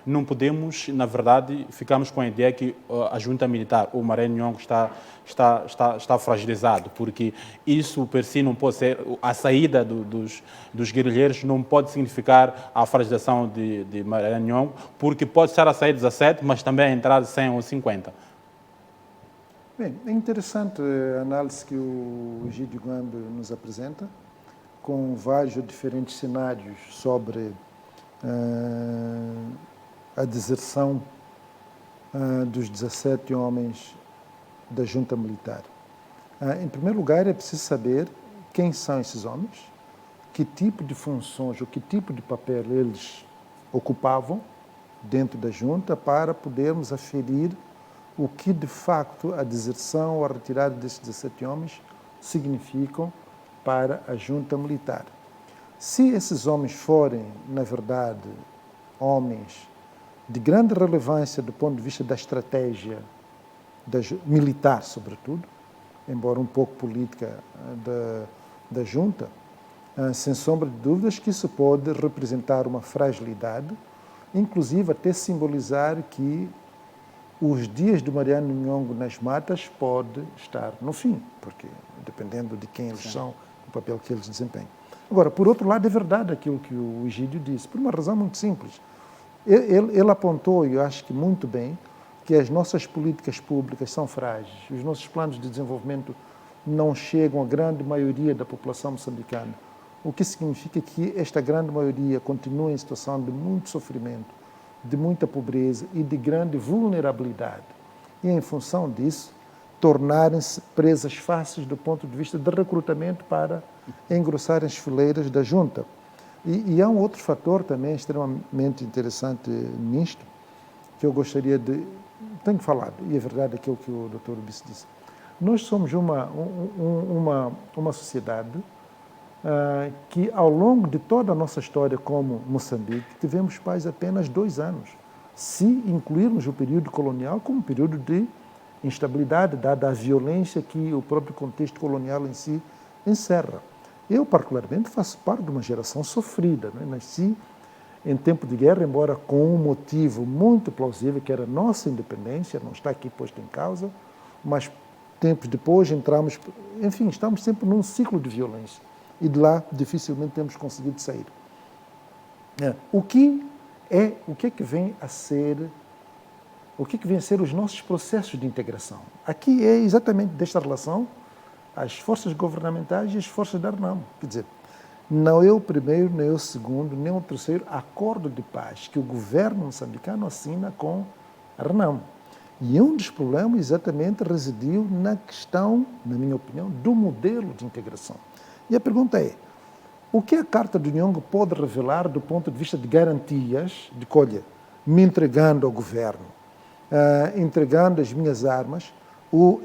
não podemos, na verdade, ficarmos com a ideia que a junta militar, o Maranhão, está fragilizado, porque isso per si não pode ser, a saída dos guerrilheiros não pode significar a fragilização de Maranhão, porque pode estar a sair 17, mas também a entrar 100 ou 50. Bem, é interessante a análise que o Egídio Gwambe nos apresenta, com vários diferentes cenários sobre a deserção dos 17 homens da junta militar. Em primeiro lugar, é preciso saber quem são esses homens, que tipo de funções ou que tipo de papel eles ocupavam dentro da junta, para podermos aferir o que de facto a deserção ou a retirada desses 17 homens significam para a junta militar. Se esses homens forem, na verdade, homens de grande relevância do ponto de vista da estratégia militar, sobretudo, embora um pouco política da junta, sem sombra de dúvidas que isso pode representar uma fragilidade, inclusive até simbolizar que os dias do Mariano Nhongo nas matas pode estar no fim, porque dependendo de quem eles são, o papel que eles desempenham. Agora, por outro lado, é verdade aquilo que o Egídio disse, por uma razão muito simples. Ele apontou, e eu acho que muito bem, que as nossas políticas públicas são frágeis, os nossos planos de desenvolvimento não chegam à grande maioria da população moçambicana, o que significa que esta grande maioria continua em situação de muito sofrimento, de muita pobreza e de grande vulnerabilidade. E, em função disso, tornarem-se presas fáceis do ponto de vista de recrutamento para engrossar as fileiras da junta. E há um outro fator também extremamente interessante nisto, que eu gostaria de... Tenho falado, e é verdade aquilo que o Dr. Ubice disse. Nós somos uma sociedade que, ao longo de toda a nossa história como Moçambique, tivemos paz apenas 2 anos, se incluirmos o período colonial como um período de instabilidade, dada a violência que o próprio contexto colonial em si encerra. Eu, particularmente, faço parte de uma geração sofrida, né? Nasci em tempo de guerra, embora com um motivo muito plausível, que era a nossa independência, não está aqui posto em causa, mas tempos depois entramos, enfim, estamos sempre num ciclo de violência. E de lá dificilmente temos conseguido sair. O que vem a ser os nossos processos de integração? Aqui é exatamente desta relação as forças governamentais e as forças da RENAMO. Quer dizer, não é o primeiro, nem o segundo, nem o terceiro acordo de paz que o governo moçambicano assina com a RENAMO. E um dos problemas exatamente residiu na questão, na minha opinião, do modelo de integração. E a pergunta é, o que a Carta do Nhongo pode revelar do ponto de vista de garantias, de olha, me entregando ao governo, entregando as minhas armas,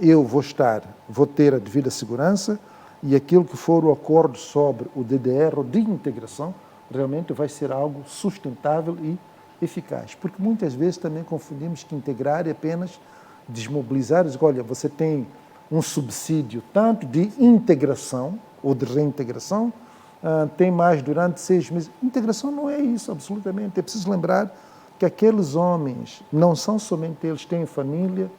eu vou ter a devida segurança e aquilo que for o acordo sobre o DDR ou de integração realmente vai ser algo sustentável e eficaz. Porque muitas vezes também confundimos que integrar é apenas desmobilizar. Olha, você tem um subsídio tanto de integração ou de reintegração, tem mais durante 6 meses. Integração não é isso, absolutamente. É preciso lembrar que aqueles homens, não são somente eles, têm família,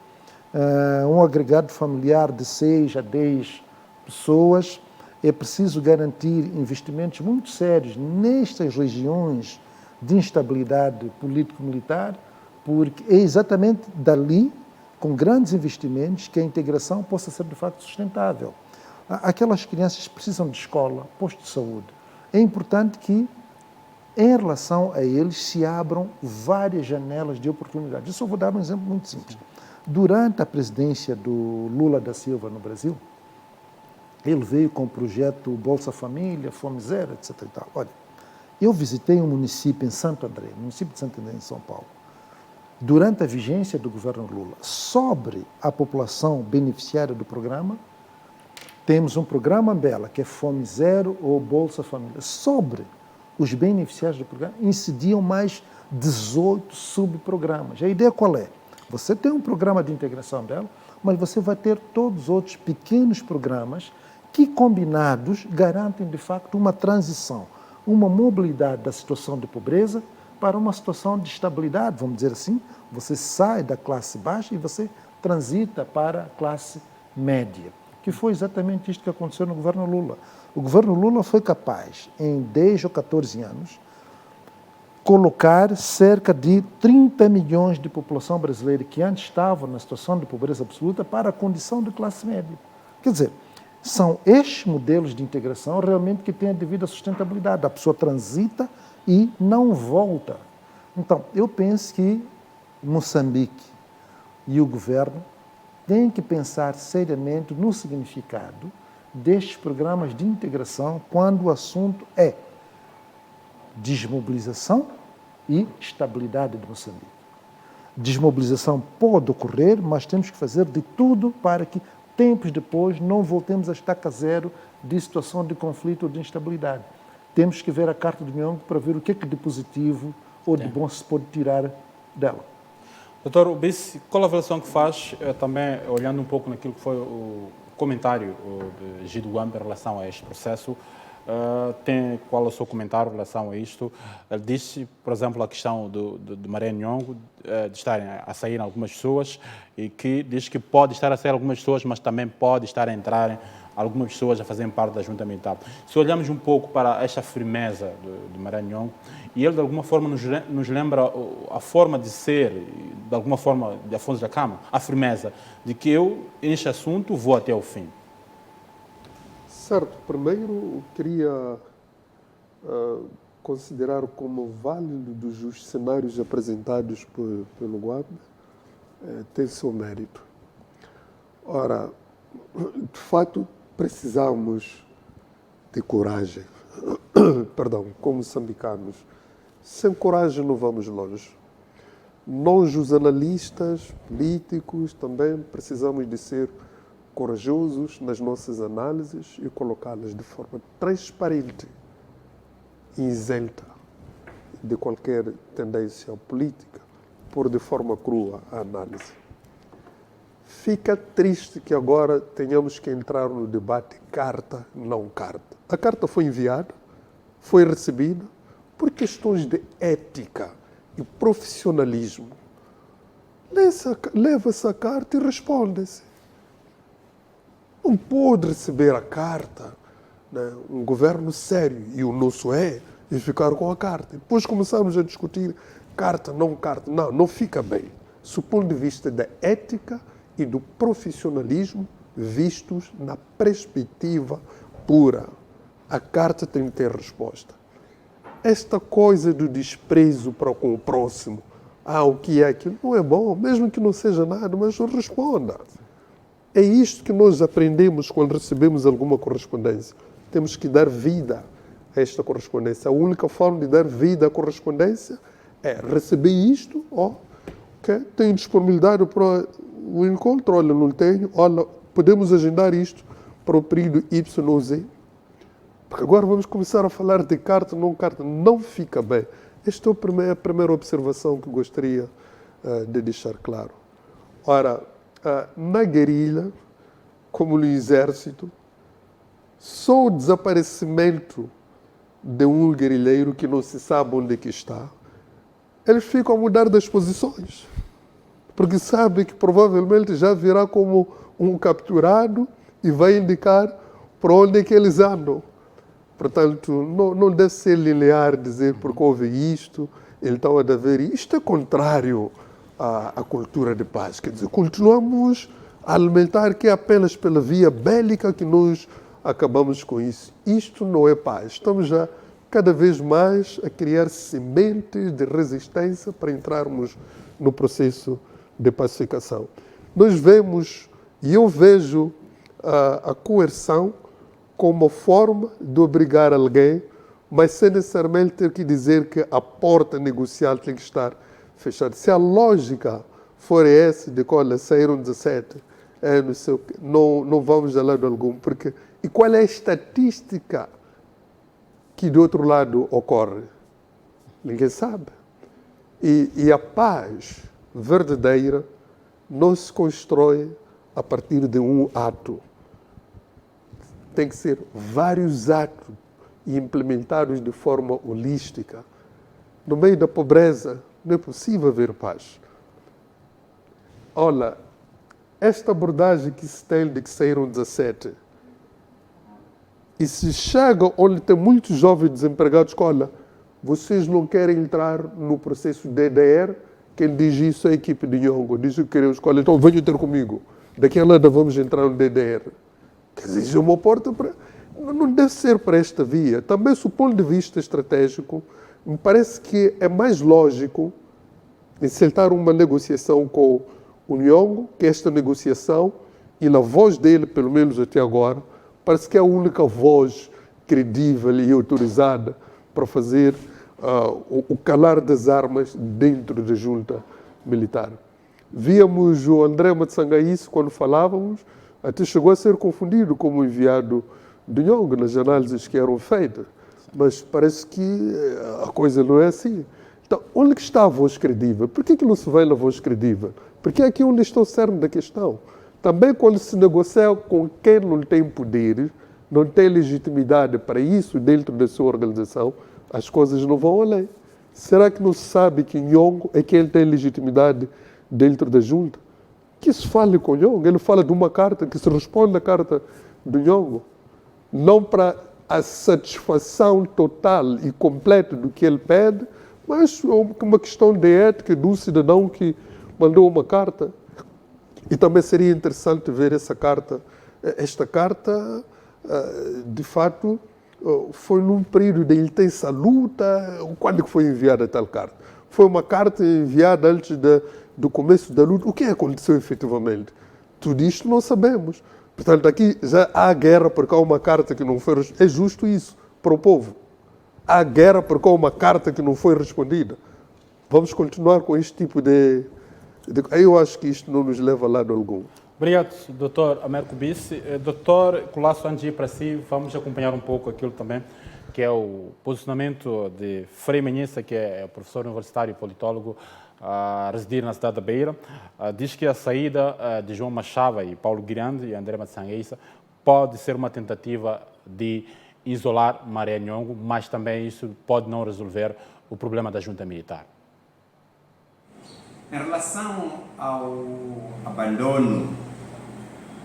um agregado familiar de 6 a 10 pessoas. É preciso garantir investimentos muito sérios nestas regiões de instabilidade político-militar, porque é exatamente dali, com grandes investimentos, que a integração possa ser de facto sustentável. Aquelas crianças precisam de escola, posto de saúde. é importante que, em relação a eles, se abram várias janelas de oportunidade. Eu só vou dar um exemplo muito simples. Durante a presidência do Lula da Silva no Brasil, ele veio com o projeto Bolsa Família, Fome Zero, etc. E tal. Olha, eu visitei um município em Santo André, município de Santo André, em São Paulo, durante a vigência do governo Lula. Sobre a população beneficiária do programa, temos um programa Bela, que é Fome Zero ou Bolsa Família. Sobre os beneficiários do programa, incidiam mais 18 subprogramas. A ideia qual é? Você tem um programa de integração dela, mas você vai ter todos os outros pequenos programas que, combinados, garantem, de facto, uma transição, uma mobilidade da situação de pobreza para uma situação de estabilidade, vamos dizer assim. Você sai da classe baixa e você transita para a classe média, que foi exatamente isto que aconteceu no governo Lula. O governo Lula foi capaz, em 10 ou 14 anos, colocar cerca de 30 milhões de população brasileira que antes estavam na situação de pobreza absoluta para a condição de classe média. Quer dizer, são estes modelos de integração realmente que têm a devida sustentabilidade. A pessoa transita e não volta. Então, eu penso que Moçambique e o governo têm que pensar seriamente no significado destes programas de integração quando o assunto é desmobilização e estabilidade de Moçambique. Desmobilização pode ocorrer, mas temos que fazer de tudo para que, tempos depois, não voltemos a estaca zero de situação de conflito ou de instabilidade. Temos que ver a Carta do Nhongo para ver o que é de positivo ou de bom se pode tirar dela. Doutor Ubice, qual a avaliação que faz, também olhando um pouco naquilo que foi o comentário de Gido Wamba em relação a este processo, qual é o seu comentário em relação a isto? Ele disse, por exemplo, a questão do Maré Nhongo, de estarem a sair algumas pessoas, e que diz que pode estar a sair algumas pessoas, mas também pode estar a entrar algumas pessoas a fazerem parte da junta militar. Se olharmos um pouco para esta firmeza de Maré Nhongo, e ele de alguma forma nos lembra a forma de ser, de alguma forma, de Afonso Dhlakama, a firmeza de que eu, neste assunto, vou até o fim. Certo, primeiro queria considerar como válido dos cenários apresentados pelo Guab tem seu mérito. Ora, de fato, precisamos de coragem, perdão, como moçambicanos. Sem coragem não vamos longe. Nós, os analistas políticos, também precisamos de ser corajosos nas nossas análises e colocá-las de forma transparente e isenta de qualquer tendência política, por de forma crua a análise. Fica triste que agora tenhamos que entrar no debate carta, não carta. A carta foi enviada, foi recebida por questões de ética e profissionalismo. Leva-se a carta e responde-se. Não pode receber a carta, né, um governo sério, e o nosso é, e ficar com a carta. Depois começamos a discutir carta, não carta. Não, não fica bem. Do ponto de vista da ética e do profissionalismo, vistos na perspectiva pura. A carta tem que ter resposta. Esta coisa do desprezo para com o próximo, o que é aquilo, não é bom, mesmo que não seja nada, mas responda. É isto que nós aprendemos quando recebemos alguma correspondência. Temos que dar vida a esta correspondência. A única forma de dar vida à correspondência é receber isto, tenho disponibilidade para o encontro, olha, não tenho, olha, podemos agendar isto para o período Y ou Z. Porque agora vamos começar a falar de carta, não fica bem. Esta é a primeira observação que gostaria de deixar claro. Ora, na guerrilha, como no exército, só o desaparecimento de um guerrilheiro que não se sabe onde é que está, eles ficam a mudar das posições. Porque sabem que provavelmente já virá como um capturado e vai indicar para onde é que eles andam. Portanto, não deve ser linear dizer porque houve isto, então há de haver isto. Isto é contrário à cultura de paz. Quer dizer, continuamos a alimentar que é apenas pela via bélica que nós acabamos com isso. Isto não é paz. Estamos já cada vez mais a criar sementes de resistência para entrarmos no processo de pacificação. Nós vemos, e eu vejo a coerção como forma de obrigar alguém, mas sem necessariamente ter que dizer que a porta negocial tem que estar fechada. Se a lógica for essa de que, olha, saíram 17, não vamos a lado algum. Porque, e qual é a estatística que do outro lado ocorre? Ninguém sabe. E a paz verdadeira não se constrói a partir de um ato. Tem que ser vários atos e implementados de forma holística. No meio da pobreza, não é possível haver paz. Olha, esta abordagem que se tem de que saíram 17, e se chega onde tem muitos jovens desempregados, olha, vocês não querem entrar no processo DDR, quem diz isso é a equipe de Nhongo, diz que queremos, olha, então venham ter comigo, daqui a nada vamos entrar no DDR. Quer dizer, isso é uma porta para... Não deve ser para esta via. Também, do ponto de vista estratégico, me parece que é mais lógico encetar uma negociação com o Nhongo, que esta negociação, e na voz dele, pelo menos até agora, parece que é a única voz credível e autorizada para fazer o calar das armas dentro da junta militar. Víamos o André Matsangaíça, quando falávamos, até chegou a ser confundido como enviado de Nhongo nas análises que eram feitas. Mas parece que a coisa não é assim. Então, onde que está a voz credível? Por que não se vai na voz credível? Porque é aqui onde está o cerne da questão. Também quando se negocia com quem não tem poder, não tem legitimidade para isso dentro da sua organização, as coisas não vão além. Será que não se sabe que Nhongo é quem tem legitimidade dentro da junta? Que se fale com Nhongo. Ele fala de uma carta, que se responde à carta do Nhongo. Não para a satisfação total e completa do que ele pede, mas uma questão de ética do cidadão que mandou uma carta. E também seria interessante ver essa carta. Esta carta, de fato, foi num período de intensa luta. Quando foi enviada tal carta? Foi uma carta enviada antes do começo da luta. O que aconteceu efetivamente? Tudo isto não sabemos. Portanto, aqui já há guerra porque há uma carta que não foi respondida. É justo isso para o povo. Há guerra porque há uma carta que não foi respondida. Vamos continuar com este tipo de... Eu acho que isto não nos leva a lado algum. Obrigado, Dr. Américo Bice. Dr. Colasso, antes de ir para si, vamos acompanhar um pouco aquilo também, que é o posicionamento de Frei Menhessa, que é professor universitário e politólogo, a residir na cidade da Beira. Diz que a saída de João Machava e Paulo Grande e André Matsangaíça pode ser uma tentativa de isolar Maré Nhongo, mas também isso pode não resolver o problema da junta militar. Em relação ao abandono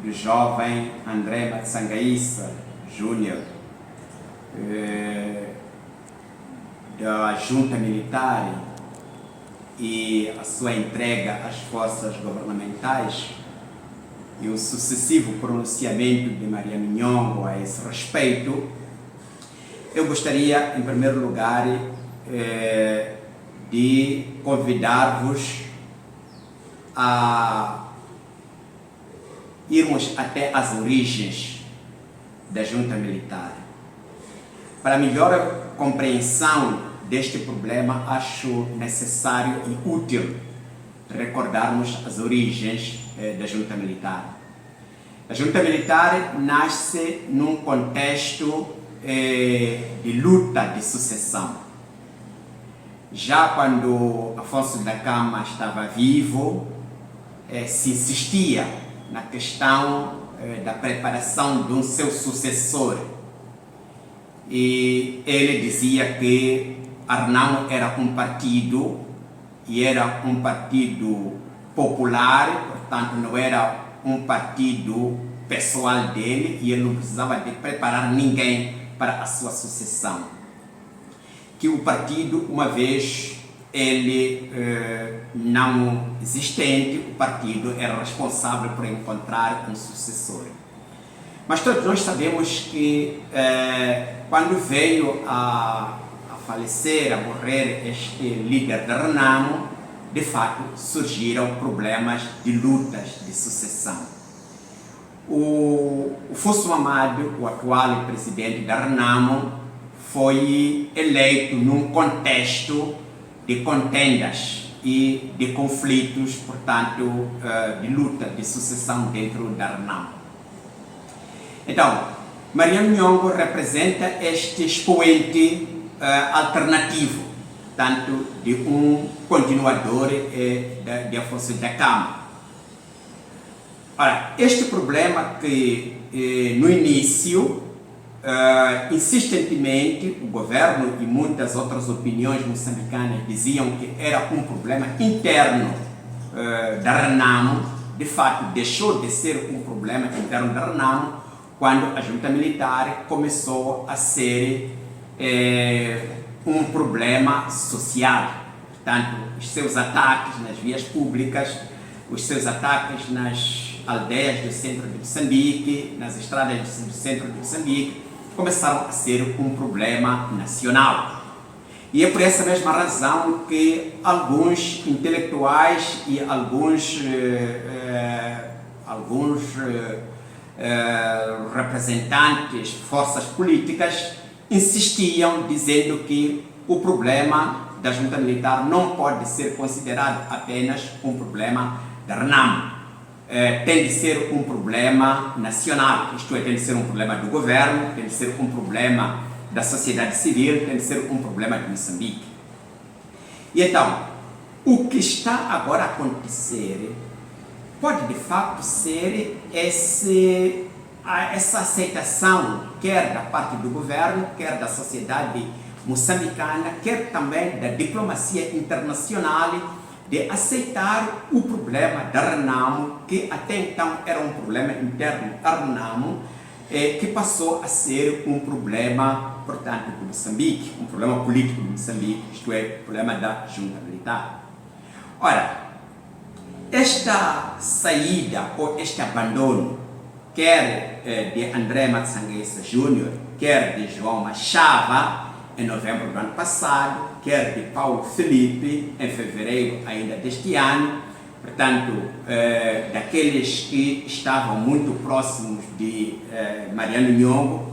do jovem André Matsangaíça Júnior da junta militar e a sua entrega às forças governamentais e o sucessivo pronunciamento de Maria Nhongo a esse respeito, eu gostaria, em primeiro lugar, de convidar-vos a irmos até as origens da junta militar. Para melhor compreensão deste problema, acho necessário e útil recordarmos as origens da junta militar. A junta militar nasce num contexto de luta de sucessão. Já quando Afonso da Gama estava vivo, se insistia na questão da preparação de um seu sucessor. E ele dizia que Arnamo era um partido, e era um partido popular, portanto não era um partido pessoal dele, e ele não precisava de preparar ninguém para a sua sucessão. Que o partido, uma vez ele não existente, o partido era responsável por encontrar um sucessor. Mas todos nós sabemos que quando veio a falecer, a morrer este líder da Renamo, de fato surgiram problemas de lutas de sucessão. O Fusso Mamadou, o atual presidente da Renamo, foi eleito num contexto de contendas e de conflitos, portanto, de luta de sucessão dentro da Renamo. Então, Mariano Nhongo representa este expoente alternativo, tanto de um continuador de Afonso da Câmara. Ora, este problema que no início, insistentemente, o governo e muitas outras opiniões moçambicanas diziam que era um problema interno da Renamo, de fato deixou de ser um problema interno da Renamo quando a junta militar começou a ser um problema social. Portanto, os seus ataques nas vias públicas, os seus ataques nas aldeias do centro de Moçambique, nas estradas do centro de Moçambique, começaram a ser um problema nacional. E é por essa mesma razão que alguns intelectuais e alguns representantes, forças políticas, insistiam dizendo que o problema da junta militar não pode ser considerado apenas um problema da Renamo. Tem de ser um problema nacional, isto é, tem de ser um problema do governo, tem de ser um problema da sociedade civil, tem de ser um problema de Moçambique. E então, o que está agora a acontecer pode de fato ser essa aceitação, quer da parte do governo, quer da sociedade moçambicana, quer também da diplomacia internacional, de aceitar o problema da Renamo, que até então era um problema interno da Renamo, que passou a ser um problema, portanto, de Moçambique, um problema político de Moçambique, isto é, o problema da junta militar. Ora, esta saída ou este abandono, quer de André Matsanguesa Júnior, quer de João Machava, em novembro do ano passado, quer de Paulo Felipe, em fevereiro ainda deste ano, portanto, daqueles que estavam muito próximos de Mariano Nhongo,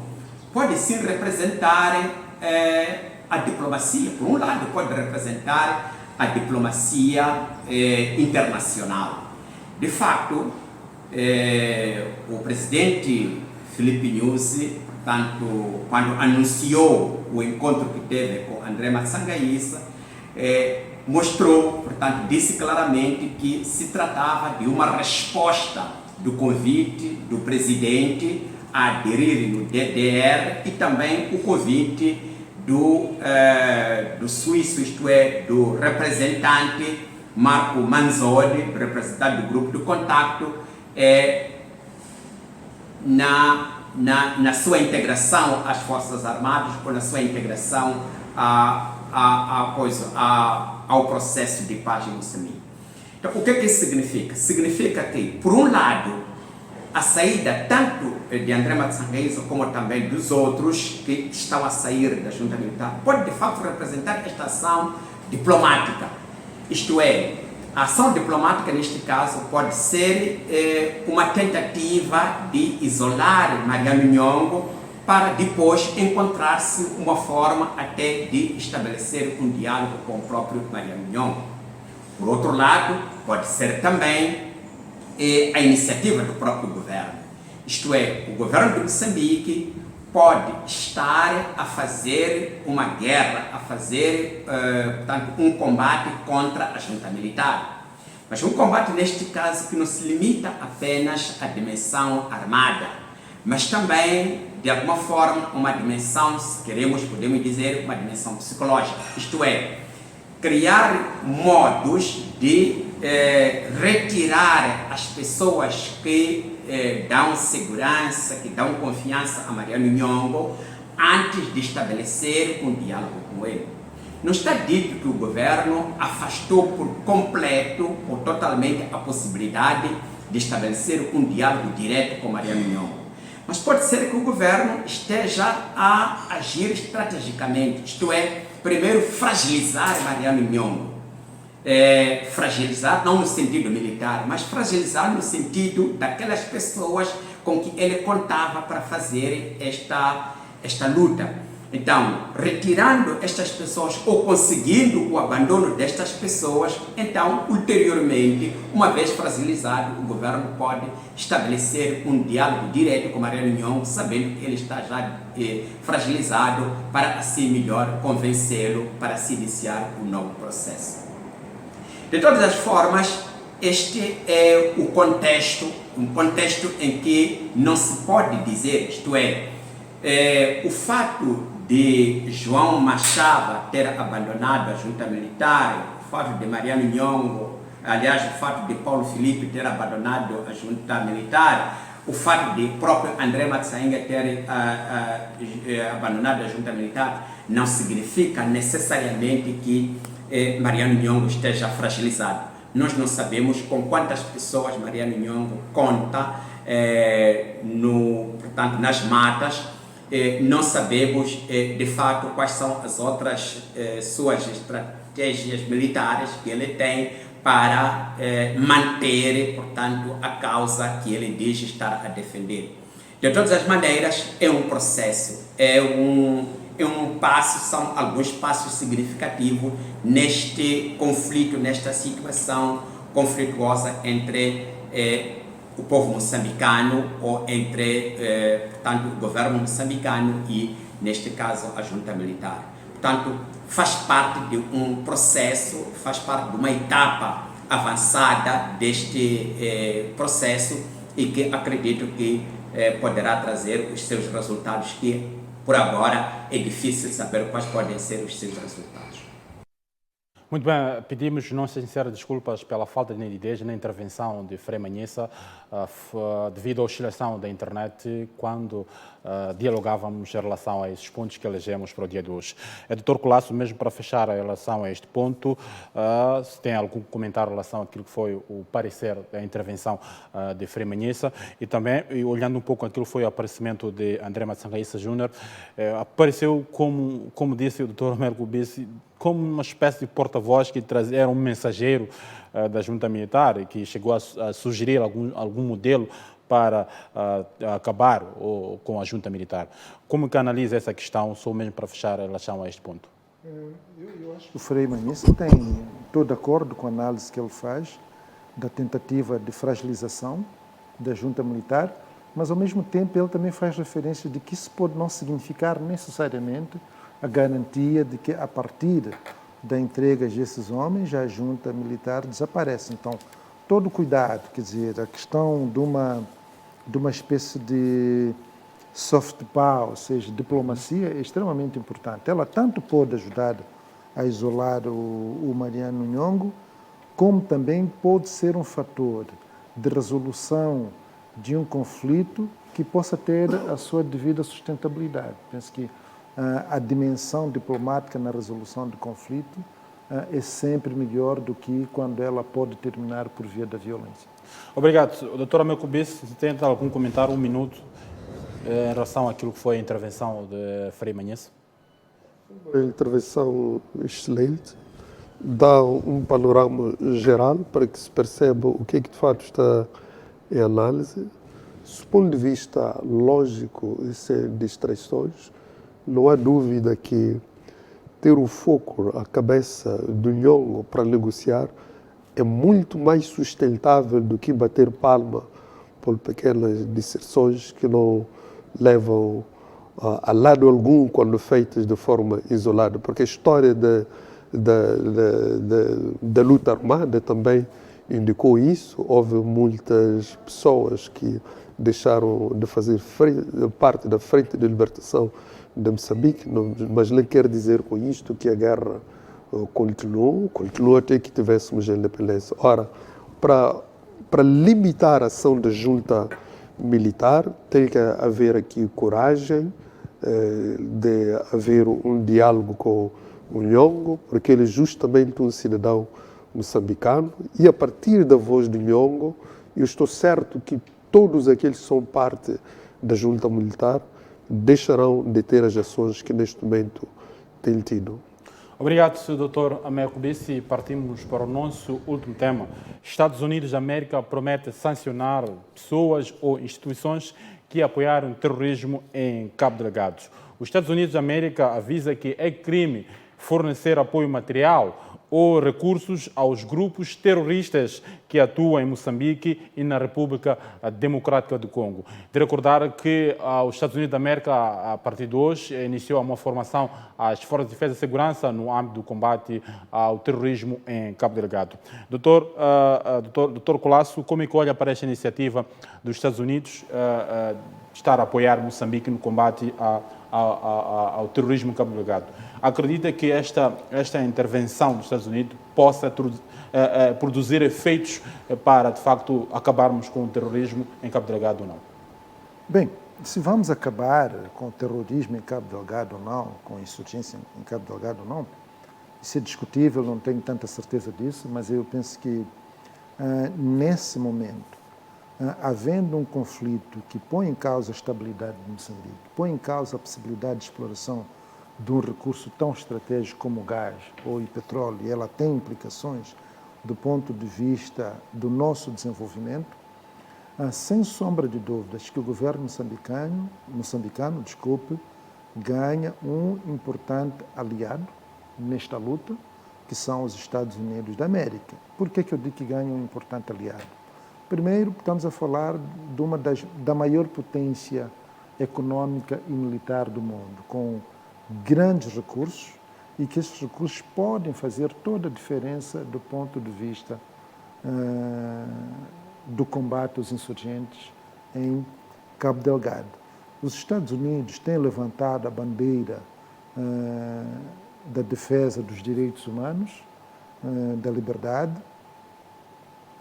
pode sim representar a diplomacia. Por um lado, pode representar a diplomacia internacional. De fato, o presidente Filipe Nyusi, portanto, quando anunciou o encontro que teve com André Matsanguesa, mostrou, portanto, disse claramente que se tratava de uma resposta do convite do presidente a aderir no DDR e também o convite do suíço, isto é, do representante Marco Manzoni, representante do grupo de contacto, na sua integração às Forças Armadas ou na sua integração ao processo de paz em Moçambique. Então, o que isso significa? Significa que, por um lado, a saída tanto de André Matsanguesa como também dos outros que estão a sair da junta militar pode, de fato, representar esta ação diplomática. Isto é, a ação diplomática, neste caso, pode ser uma tentativa de isolar Mariano Nhongo para depois encontrar-se uma forma até de estabelecer um diálogo com o próprio Mariano Nhongo. Por outro lado, pode ser também a iniciativa do próprio governo. Isto é, o governo de Moçambique pode estar a fazer uma guerra, a fazer, portanto, um combate contra a junta militar. Mas um combate, neste caso, que não se limita apenas à dimensão armada, mas também, de alguma forma, uma dimensão, se queremos, podemos dizer, uma dimensão psicológica. Isto é, criar modos de retirar as pessoas que dão segurança, que dão confiança a Mariano Nhongo antes de estabelecer um diálogo com ele. Não está dito que o governo afastou por completo ou totalmente a possibilidade de estabelecer um diálogo direto com Mariano Nhongo. Mas pode ser que o governo esteja a agir estrategicamente, isto é, primeiro fragilizar Mariano Nhongo. Fragilizar não no sentido militar, mas fragilizar no sentido daquelas pessoas com que ele contava para fazer esta luta. Então, retirando estas pessoas ou conseguindo o abandono destas pessoas, então, ulteriormente, uma vez fragilizado, o governo pode estabelecer um diálogo direto com Mariano Nhongo, sabendo que ele está já fragilizado, para assim melhor convencê-lo para se iniciar um novo processo. De todas as formas, este é o contexto, um contexto em que não se pode dizer, isto é, o fato de João Machava ter abandonado a junta militar, o fato de Mariano Nhongo, aliás, o fato de Paulo Filipe ter abandonado a junta militar, o fato de próprio André Matsainga ter abandonado a junta militar, não significa necessariamente que Mariano Nhongo esteja fragilizado. Nós não sabemos com quantas pessoas Mariano Nhongo conta, portanto, nas matas. Não sabemos de fato quais são as outras suas estratégias militares que ele tem para manter, portanto, a causa que ele diz estar a defender. De todas as maneiras, é um processo, é um passo, são alguns passos significativos neste conflito, nesta situação conflituosa entre o povo moçambicano ou entre, portanto, o governo moçambicano e, neste caso, a junta militar. Portanto, faz parte de um processo, faz parte de uma etapa avançada deste processo e que acredito que poderá trazer os seus resultados, que por agora é difícil saber quais podem ser os seus resultados. Muito bem, pedimos nossas sinceras desculpas pela falta de nitidez na intervenção de Frei Manhissa, devido à oscilação da internet quando dialogávamos em relação a esses pontos que elegemos para o dia de hoje. Dr. Colasso, mesmo para fechar em relação a este ponto, se tem algum comentário em relação àquilo que foi o parecer da intervenção de Frei Manhissa e também, olhando um pouco aquilo que foi o aparecimento de André Matsangaíssa Júnior, apareceu, como disse o Dr. Romero Kubisi, como uma espécie de porta-voz que era um mensageiro da junta militar, que chegou a sugerir algum modelo para acabar com a junta militar. Como que analisa essa questão, só mesmo para fechar em relação a este ponto? Eu acho que o Frei Manhissa tem todo de acordo com a análise que ele faz da tentativa de fragilização da junta militar, mas ao mesmo tempo ele também faz referência de que isso pode não significar necessariamente a garantia de que, a partir da entrega desses homens, a junta militar desaparece. Então, todo o cuidado, quer dizer, a questão de uma espécie de soft power, ou seja, diplomacia, é extremamente importante. Ela tanto pode ajudar a isolar o Mariano Nhongo, como também pode ser um fator de resolução de um conflito que possa ter a sua devida sustentabilidade. Penso que a dimensão diplomática na resolução de conflito é sempre melhor do que quando ela pode terminar por via da violência. Obrigado. Doutor Amel Kubisi, se tem algum comentário, 1 minuto, em relação àquilo que foi a intervenção de Frei Manhissa? A intervenção excelente, dá um panorama geral para que se perceba o que de fato está em análise. Do ponto de vista lógico e sem distrações, não há dúvida que ter o foco, a cabeça do Nhongo para negociar é muito mais sustentável do que bater palma por pequenas disserções que não levam a lado algum quando feitas de forma isolada, porque a história da luta armada também indicou isso. Houve muitas pessoas que deixaram de fazer parte da Frente de Libertação de Moçambique, mas não quer dizer com isto que a guerra continuou até que tivéssemos a independência. Ora, para limitar a ação da junta militar, tem que haver aqui coragem de haver um diálogo com o Nhongo, porque ele é justamente um cidadão moçambicano, e a partir da voz do Nhongo, eu estou certo que todos aqueles que são parte da junta militar deixarão de ter as ações que neste momento têm tido. Obrigado, Dr. Américo Bissi. Partimos para o nosso último tema. Estados Unidos da América promete sancionar pessoas ou instituições que apoiaram o terrorismo em Cabo Delgado. Os Estados Unidos da América avisa que é crime fornecer apoio material ou recursos aos grupos terroristas que atuam em Moçambique e na República Democrática do Congo. De recordar que os Estados Unidos da América, a partir de hoje, iniciou uma formação às Forças de Defesa e Segurança no âmbito do combate ao terrorismo em Cabo Delgado. Doutor Colasso, como é que olha para esta iniciativa dos Estados Unidos estar a apoiar Moçambique no combate ao terrorismo em Cabo Delgado? Acredita que esta intervenção dos Estados Unidos possa produzir efeitos para, de facto, acabarmos com o terrorismo em Cabo Delgado ou não? Bem, se vamos acabar com o terrorismo em Cabo Delgado ou não, com a insurgência em Cabo Delgado ou não, isso é discutível, não tenho tanta certeza disso, mas eu penso que, nesse momento, havendo um conflito que põe em causa a estabilidade de Moçambique, põe em causa a possibilidade de exploração de um recurso tão estratégico como o gás ou o petróleo, e ela tem implicações do ponto de vista do nosso desenvolvimento, sem sombra de dúvidas que o governo moçambicano, ganha um importante aliado nesta luta, que são os Estados Unidos da América. Por que eu digo que ganha um importante aliado? Primeiro, estamos a falar da maior potência econômica e militar do mundo, com grandes recursos, e que esses recursos podem fazer toda a diferença do ponto de vista do combate aos insurgentes em Cabo Delgado. Os Estados Unidos têm levantado a bandeira da defesa dos direitos humanos, da liberdade,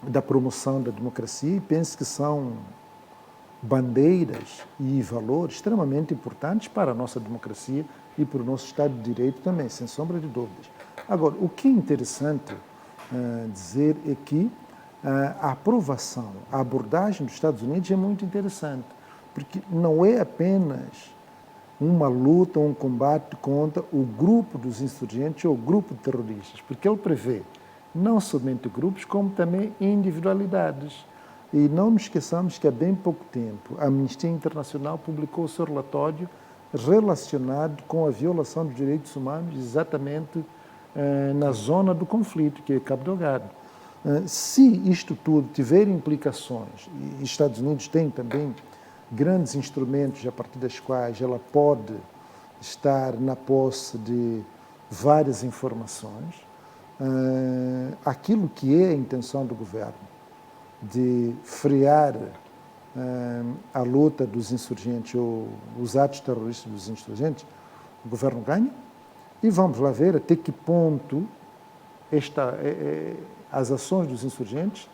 da promoção da democracia, e penso que são bandeiras e valores extremamente importantes para a nossa democracia e para o nosso Estado de Direito também, sem sombra de dúvidas. Agora, o que é interessante dizer é que a aprovação, a abordagem dos Estados Unidos é muito interessante, porque não é apenas uma luta, um combate contra o grupo dos insurgentes ou o grupo de terroristas, porque ele prevê não somente grupos, como também individualidades. E não nos esqueçamos que há bem pouco tempo a Amnistia Internacional publicou o seu relatório relacionado com a violação dos direitos humanos exatamente na zona do conflito, que é Cabo Delgado. Se isto tudo tiver implicações, e os Estados Unidos têm também grandes instrumentos a partir das quais ela pode estar na posse de várias informações, aquilo que é a intenção do governo de frear a luta dos insurgentes ou os atos terroristas dos insurgentes, o governo ganha, e vamos lá ver até que ponto as ações dos insurgentes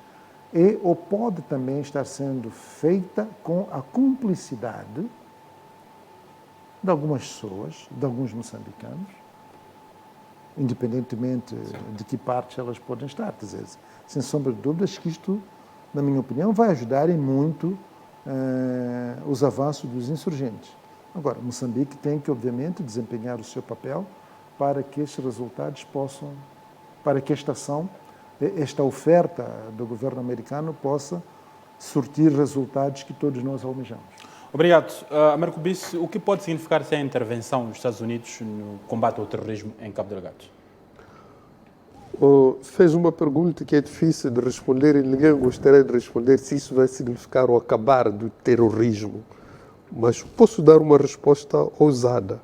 ou pode também estar sendo feita com a cumplicidade de algumas pessoas, de alguns moçambicanos, independentemente de que parte elas podem estar. Quer dizer, sem sombra de dúvidas que isto, na minha opinião, vai ajudar em muito os avanços dos insurgentes. Agora, Moçambique tem que, obviamente, desempenhar o seu papel para que estes resultados possam, para que esta oferta do governo americano possa surtir resultados que todos nós almejamos. Obrigado. Américo Bissi, o que pode significar essa intervenção dos Estados Unidos no combate ao terrorismo em Cabo Delgado? Fez uma pergunta que é difícil de responder e ninguém gostaria de responder se isso vai significar o acabar do terrorismo. Mas posso dar uma resposta ousada,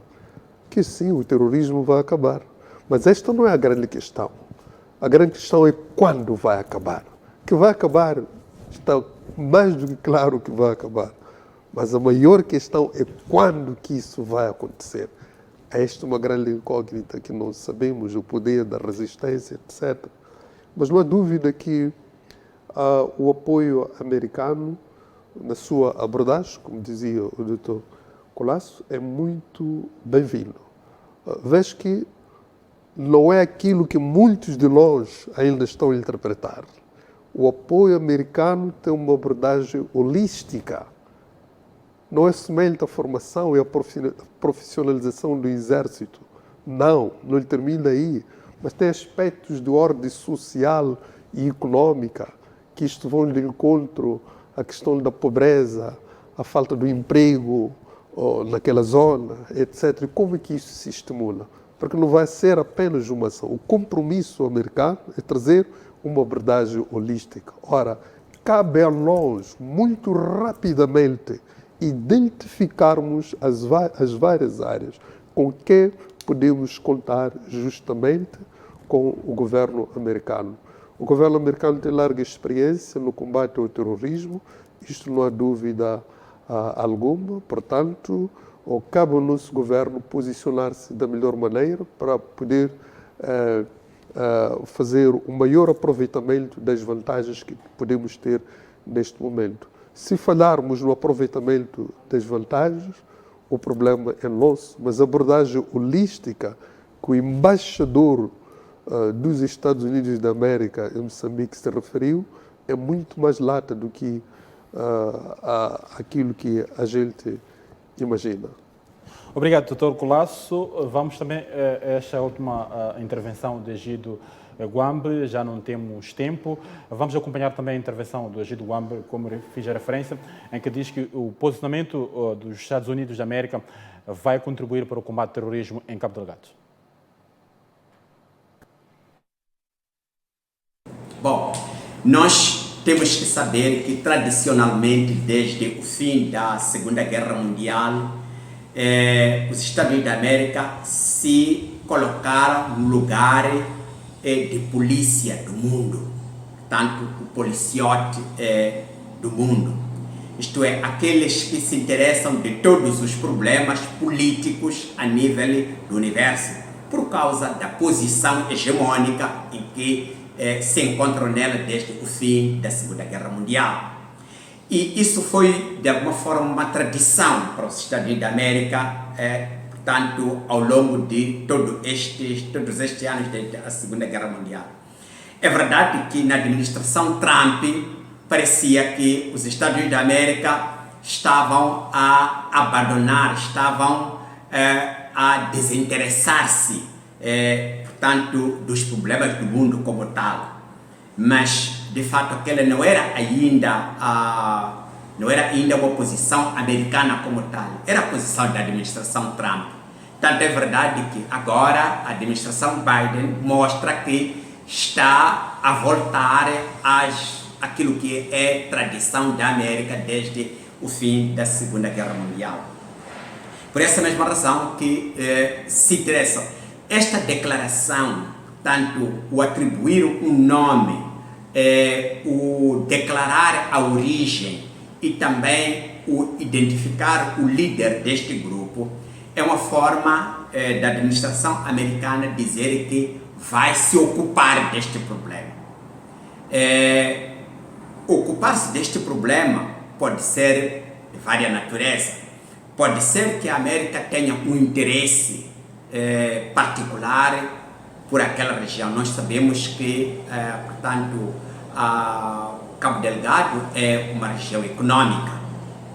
que sim, o terrorismo vai acabar. Mas esta não é a grande questão. A grande questão é quando vai acabar. Que vai acabar, está mais do que claro que vai acabar. Mas a maior questão é quando que isso vai acontecer. Esta é uma grande incógnita que não sabemos, o poder da resistência, etc. Mas não há dúvida que o apoio americano, na sua abordagem, como dizia o Dr. Colasso, é muito bem-vindo. Vejo que não é aquilo que muitos de nós ainda estão a interpretar. O apoio americano tem uma abordagem holística não é somente a formação e a profissionalização do exército. Não lhe termina aí. Mas tem aspectos de ordem social e econômica, que isto vão de encontro à questão da pobreza, à falta do emprego naquela zona, etc. E como é que isso se estimula? Porque não vai ser apenas uma ação. O compromisso americano é trazer uma abordagem holística. Ora, cabe a nós, muito rapidamente, identificarmos as várias áreas com que podemos contar justamente com o governo americano. O governo americano tem larga experiência no combate ao terrorismo, isto não há dúvida alguma, portanto, cabe ao nosso governo posicionar-se da melhor maneira para poder fazer o maior aproveitamento das vantagens que podemos ter neste momento. Se falharmos no aproveitamento das vantagens, o problema é nosso, mas a abordagem holística que o embaixador dos Estados Unidos da América em Moçambique se referiu é muito mais lata do que aquilo que a gente imagina. Obrigado, Dr. Colasso. Vamos também a esta última intervenção de Egidio Gwambe, já não temos tempo. Vamos acompanhar também a intervenção do Egidio Gwambe, como fiz a referência, em que diz que o posicionamento dos Estados Unidos da América vai contribuir para o combate ao terrorismo em Cabo Delgado. Bom, nós temos que saber que tradicionalmente, desde o fim da Segunda Guerra Mundial, os Estados Unidos da América se colocaram no lugar de polícia do mundo, tanto o policiote do mundo. Isto é, aqueles que se interessam de todos os problemas políticos a nível do universo, por causa da posição hegemônica em que se encontram nela desde o fim da Segunda Guerra Mundial. E isso foi, de alguma forma, uma tradição para os Estados Unidos da América, portanto, ao longo de todos estes anos desde a Segunda Guerra Mundial. É verdade que na administração Trump parecia que os Estados Unidos da América estavam a abandonar, estavam a desinteressar-se, portanto, dos problemas do mundo como tal. Mas, de fato, aquela não era ainda uma posição americana como tal, era a posição da administração Trump. Tanto é verdade que agora a administração Biden mostra que está a voltar àquilo que é tradição da América desde o fim da Segunda Guerra Mundial. Por essa mesma razão que se interessa esta declaração, tanto o atribuir um nome, o declarar a origem e também o identificar o líder deste grupo, é uma forma da administração americana dizer que vai se ocupar deste problema. Ocupar-se deste problema pode ser de várias naturezas. Pode ser que a América tenha um interesse particular por aquela região. Nós sabemos que, portanto, Cabo Delgado é uma região econômica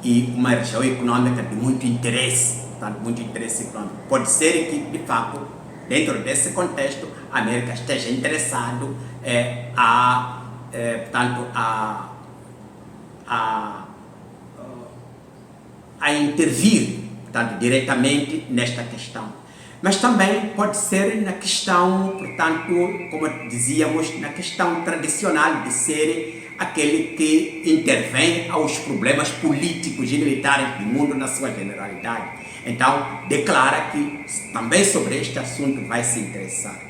e uma região econômica de muito interesse, portanto, muito interesse econômico. Pode ser que, de fato, dentro desse contexto, a América esteja interessado portanto, a intervir, portanto, diretamente nesta questão. Mas também pode ser na questão, portanto, como dizíamos, na questão tradicional de ser aquele que intervém aos problemas políticos e militares do mundo na sua generalidade. Então, declara que também sobre este assunto vai se interessar.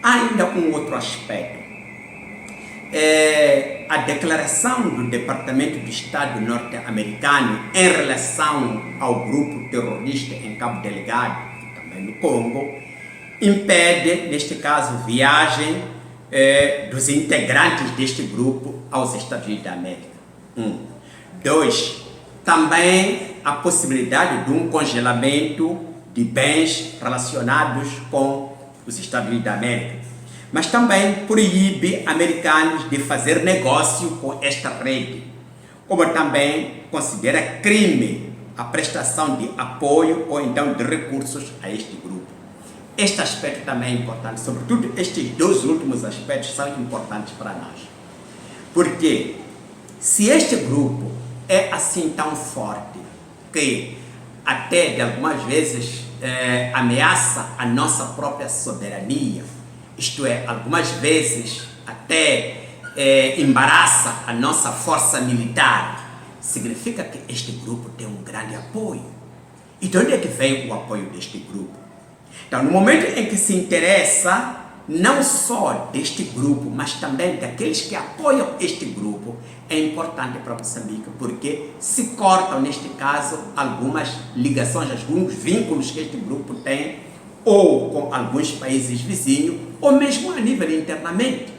Há ainda um outro aspecto. A declaração do Departamento de Estado norte-americano em relação ao grupo terrorista em Cabo Delgado, também no Congo, impede, neste caso, viagem dos integrantes deste grupo aos Estados Unidos da América. 2. Também a possibilidade de um congelamento de bens relacionados com os Estados Unidos da América. Mas também proíbe americanos de fazer negócio com esta rede. como também considera crime a prestação de apoio ou então de recursos a este grupo. Este aspecto também é importante, sobretudo estes dois últimos aspectos são importantes para nós. Porque se este grupo é assim tão forte que até de algumas vezes ameaça a nossa própria soberania, isto é, algumas vezes até embaraça a nossa força militar, significa que este grupo tem um grande apoio. E de onde é que vem o apoio deste grupo? Então, no momento em que se interessa não só deste grupo, mas também daqueles que apoiam este grupo, é importante para Moçambique, porque se cortam, neste caso, algumas ligações, alguns vínculos que este grupo tem, ou com alguns países vizinhos, ou mesmo a nível internamente.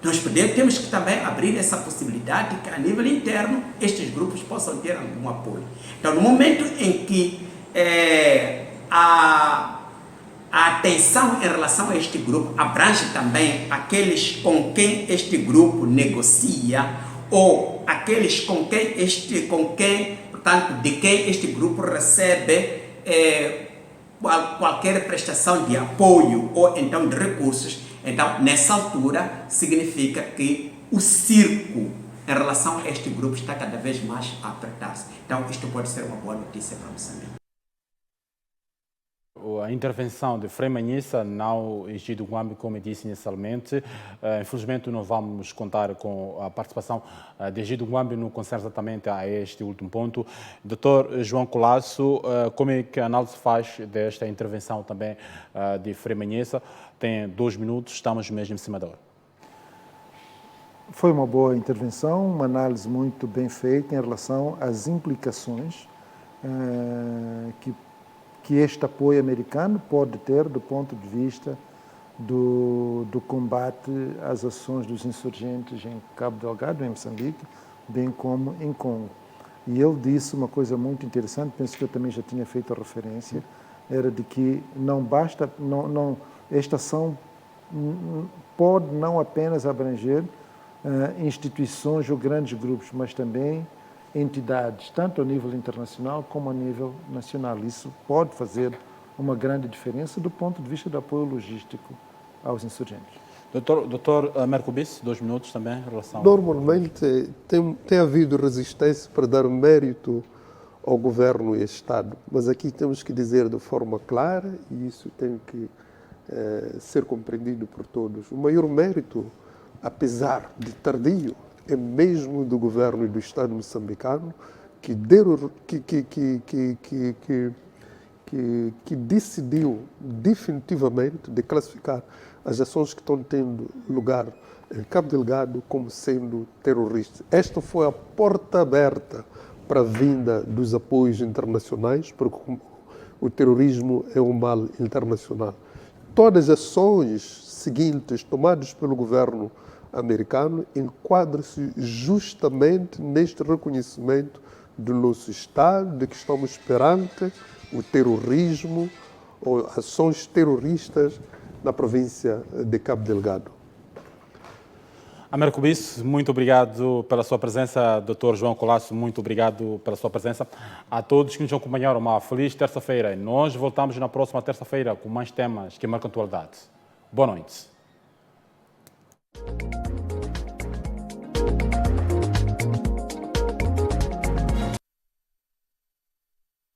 Nós temos que também abrir essa possibilidade que a nível interno estes grupos possam ter algum apoio. Então, no momento em que a atenção em relação a este grupo abrange também aqueles com quem este grupo negocia ou aqueles com quem, portanto, de quem este grupo recebe qualquer prestação de apoio ou então de recursos. Então, nessa altura, significa que o circo em relação a este grupo está cada vez mais a apertar-se. Então, isto pode ser uma boa notícia para Moçambique. A intervenção de Frei Manhissa, não Egidio Nguambi, como eu disse inicialmente. Infelizmente, não vamos contar com a participação de Egidio Nguambi no concerne exatamente a este último ponto. Dr. João Colasso, como é que a análise faz desta intervenção também de Frei Manhissa? Tem 2 minutos, estamos mesmo em cima da hora. Foi uma boa intervenção, uma análise muito bem feita em relação às implicações que este apoio americano pode ter do ponto de vista do combate às ações dos insurgentes em Cabo Delgado, em Moçambique, bem como em Congo. E ele disse uma coisa muito interessante, penso que eu também já tinha feito a referência, era de que não basta, esta ação pode não apenas abranger instituições ou grandes grupos, mas também entidades, tanto a nível internacional como a nível nacional. Isso pode fazer uma grande diferença do ponto de vista do apoio logístico aos insurgentes. Doutor Mercubis, 2 minutos também em relação... Normalmente tem havido resistência para dar mérito ao governo e Estado, mas aqui temos que dizer de forma clara, e isso tem que ser compreendido por todos, o maior mérito, apesar de tardio, é mesmo do governo e do Estado moçambicano que decidiu definitivamente de classificar as ações que estão tendo lugar em Cabo Delgado como sendo terroristas. Esta foi a porta aberta para a vinda dos apoios internacionais, porque o terrorismo é um mal internacional. Todas as ações seguintes tomadas pelo governo americano enquadra-se justamente neste reconhecimento do nosso Estado, de que estamos perante o terrorismo ou ações terroristas na província de Cabo Delgado. Mercubis, muito obrigado pela sua presença. Dr. João Colasso, muito obrigado pela sua presença. A todos que nos acompanharam, uma feliz terça-feira. Nós voltamos na próxima terça-feira com mais temas que marcam a atualidade. Boa noite.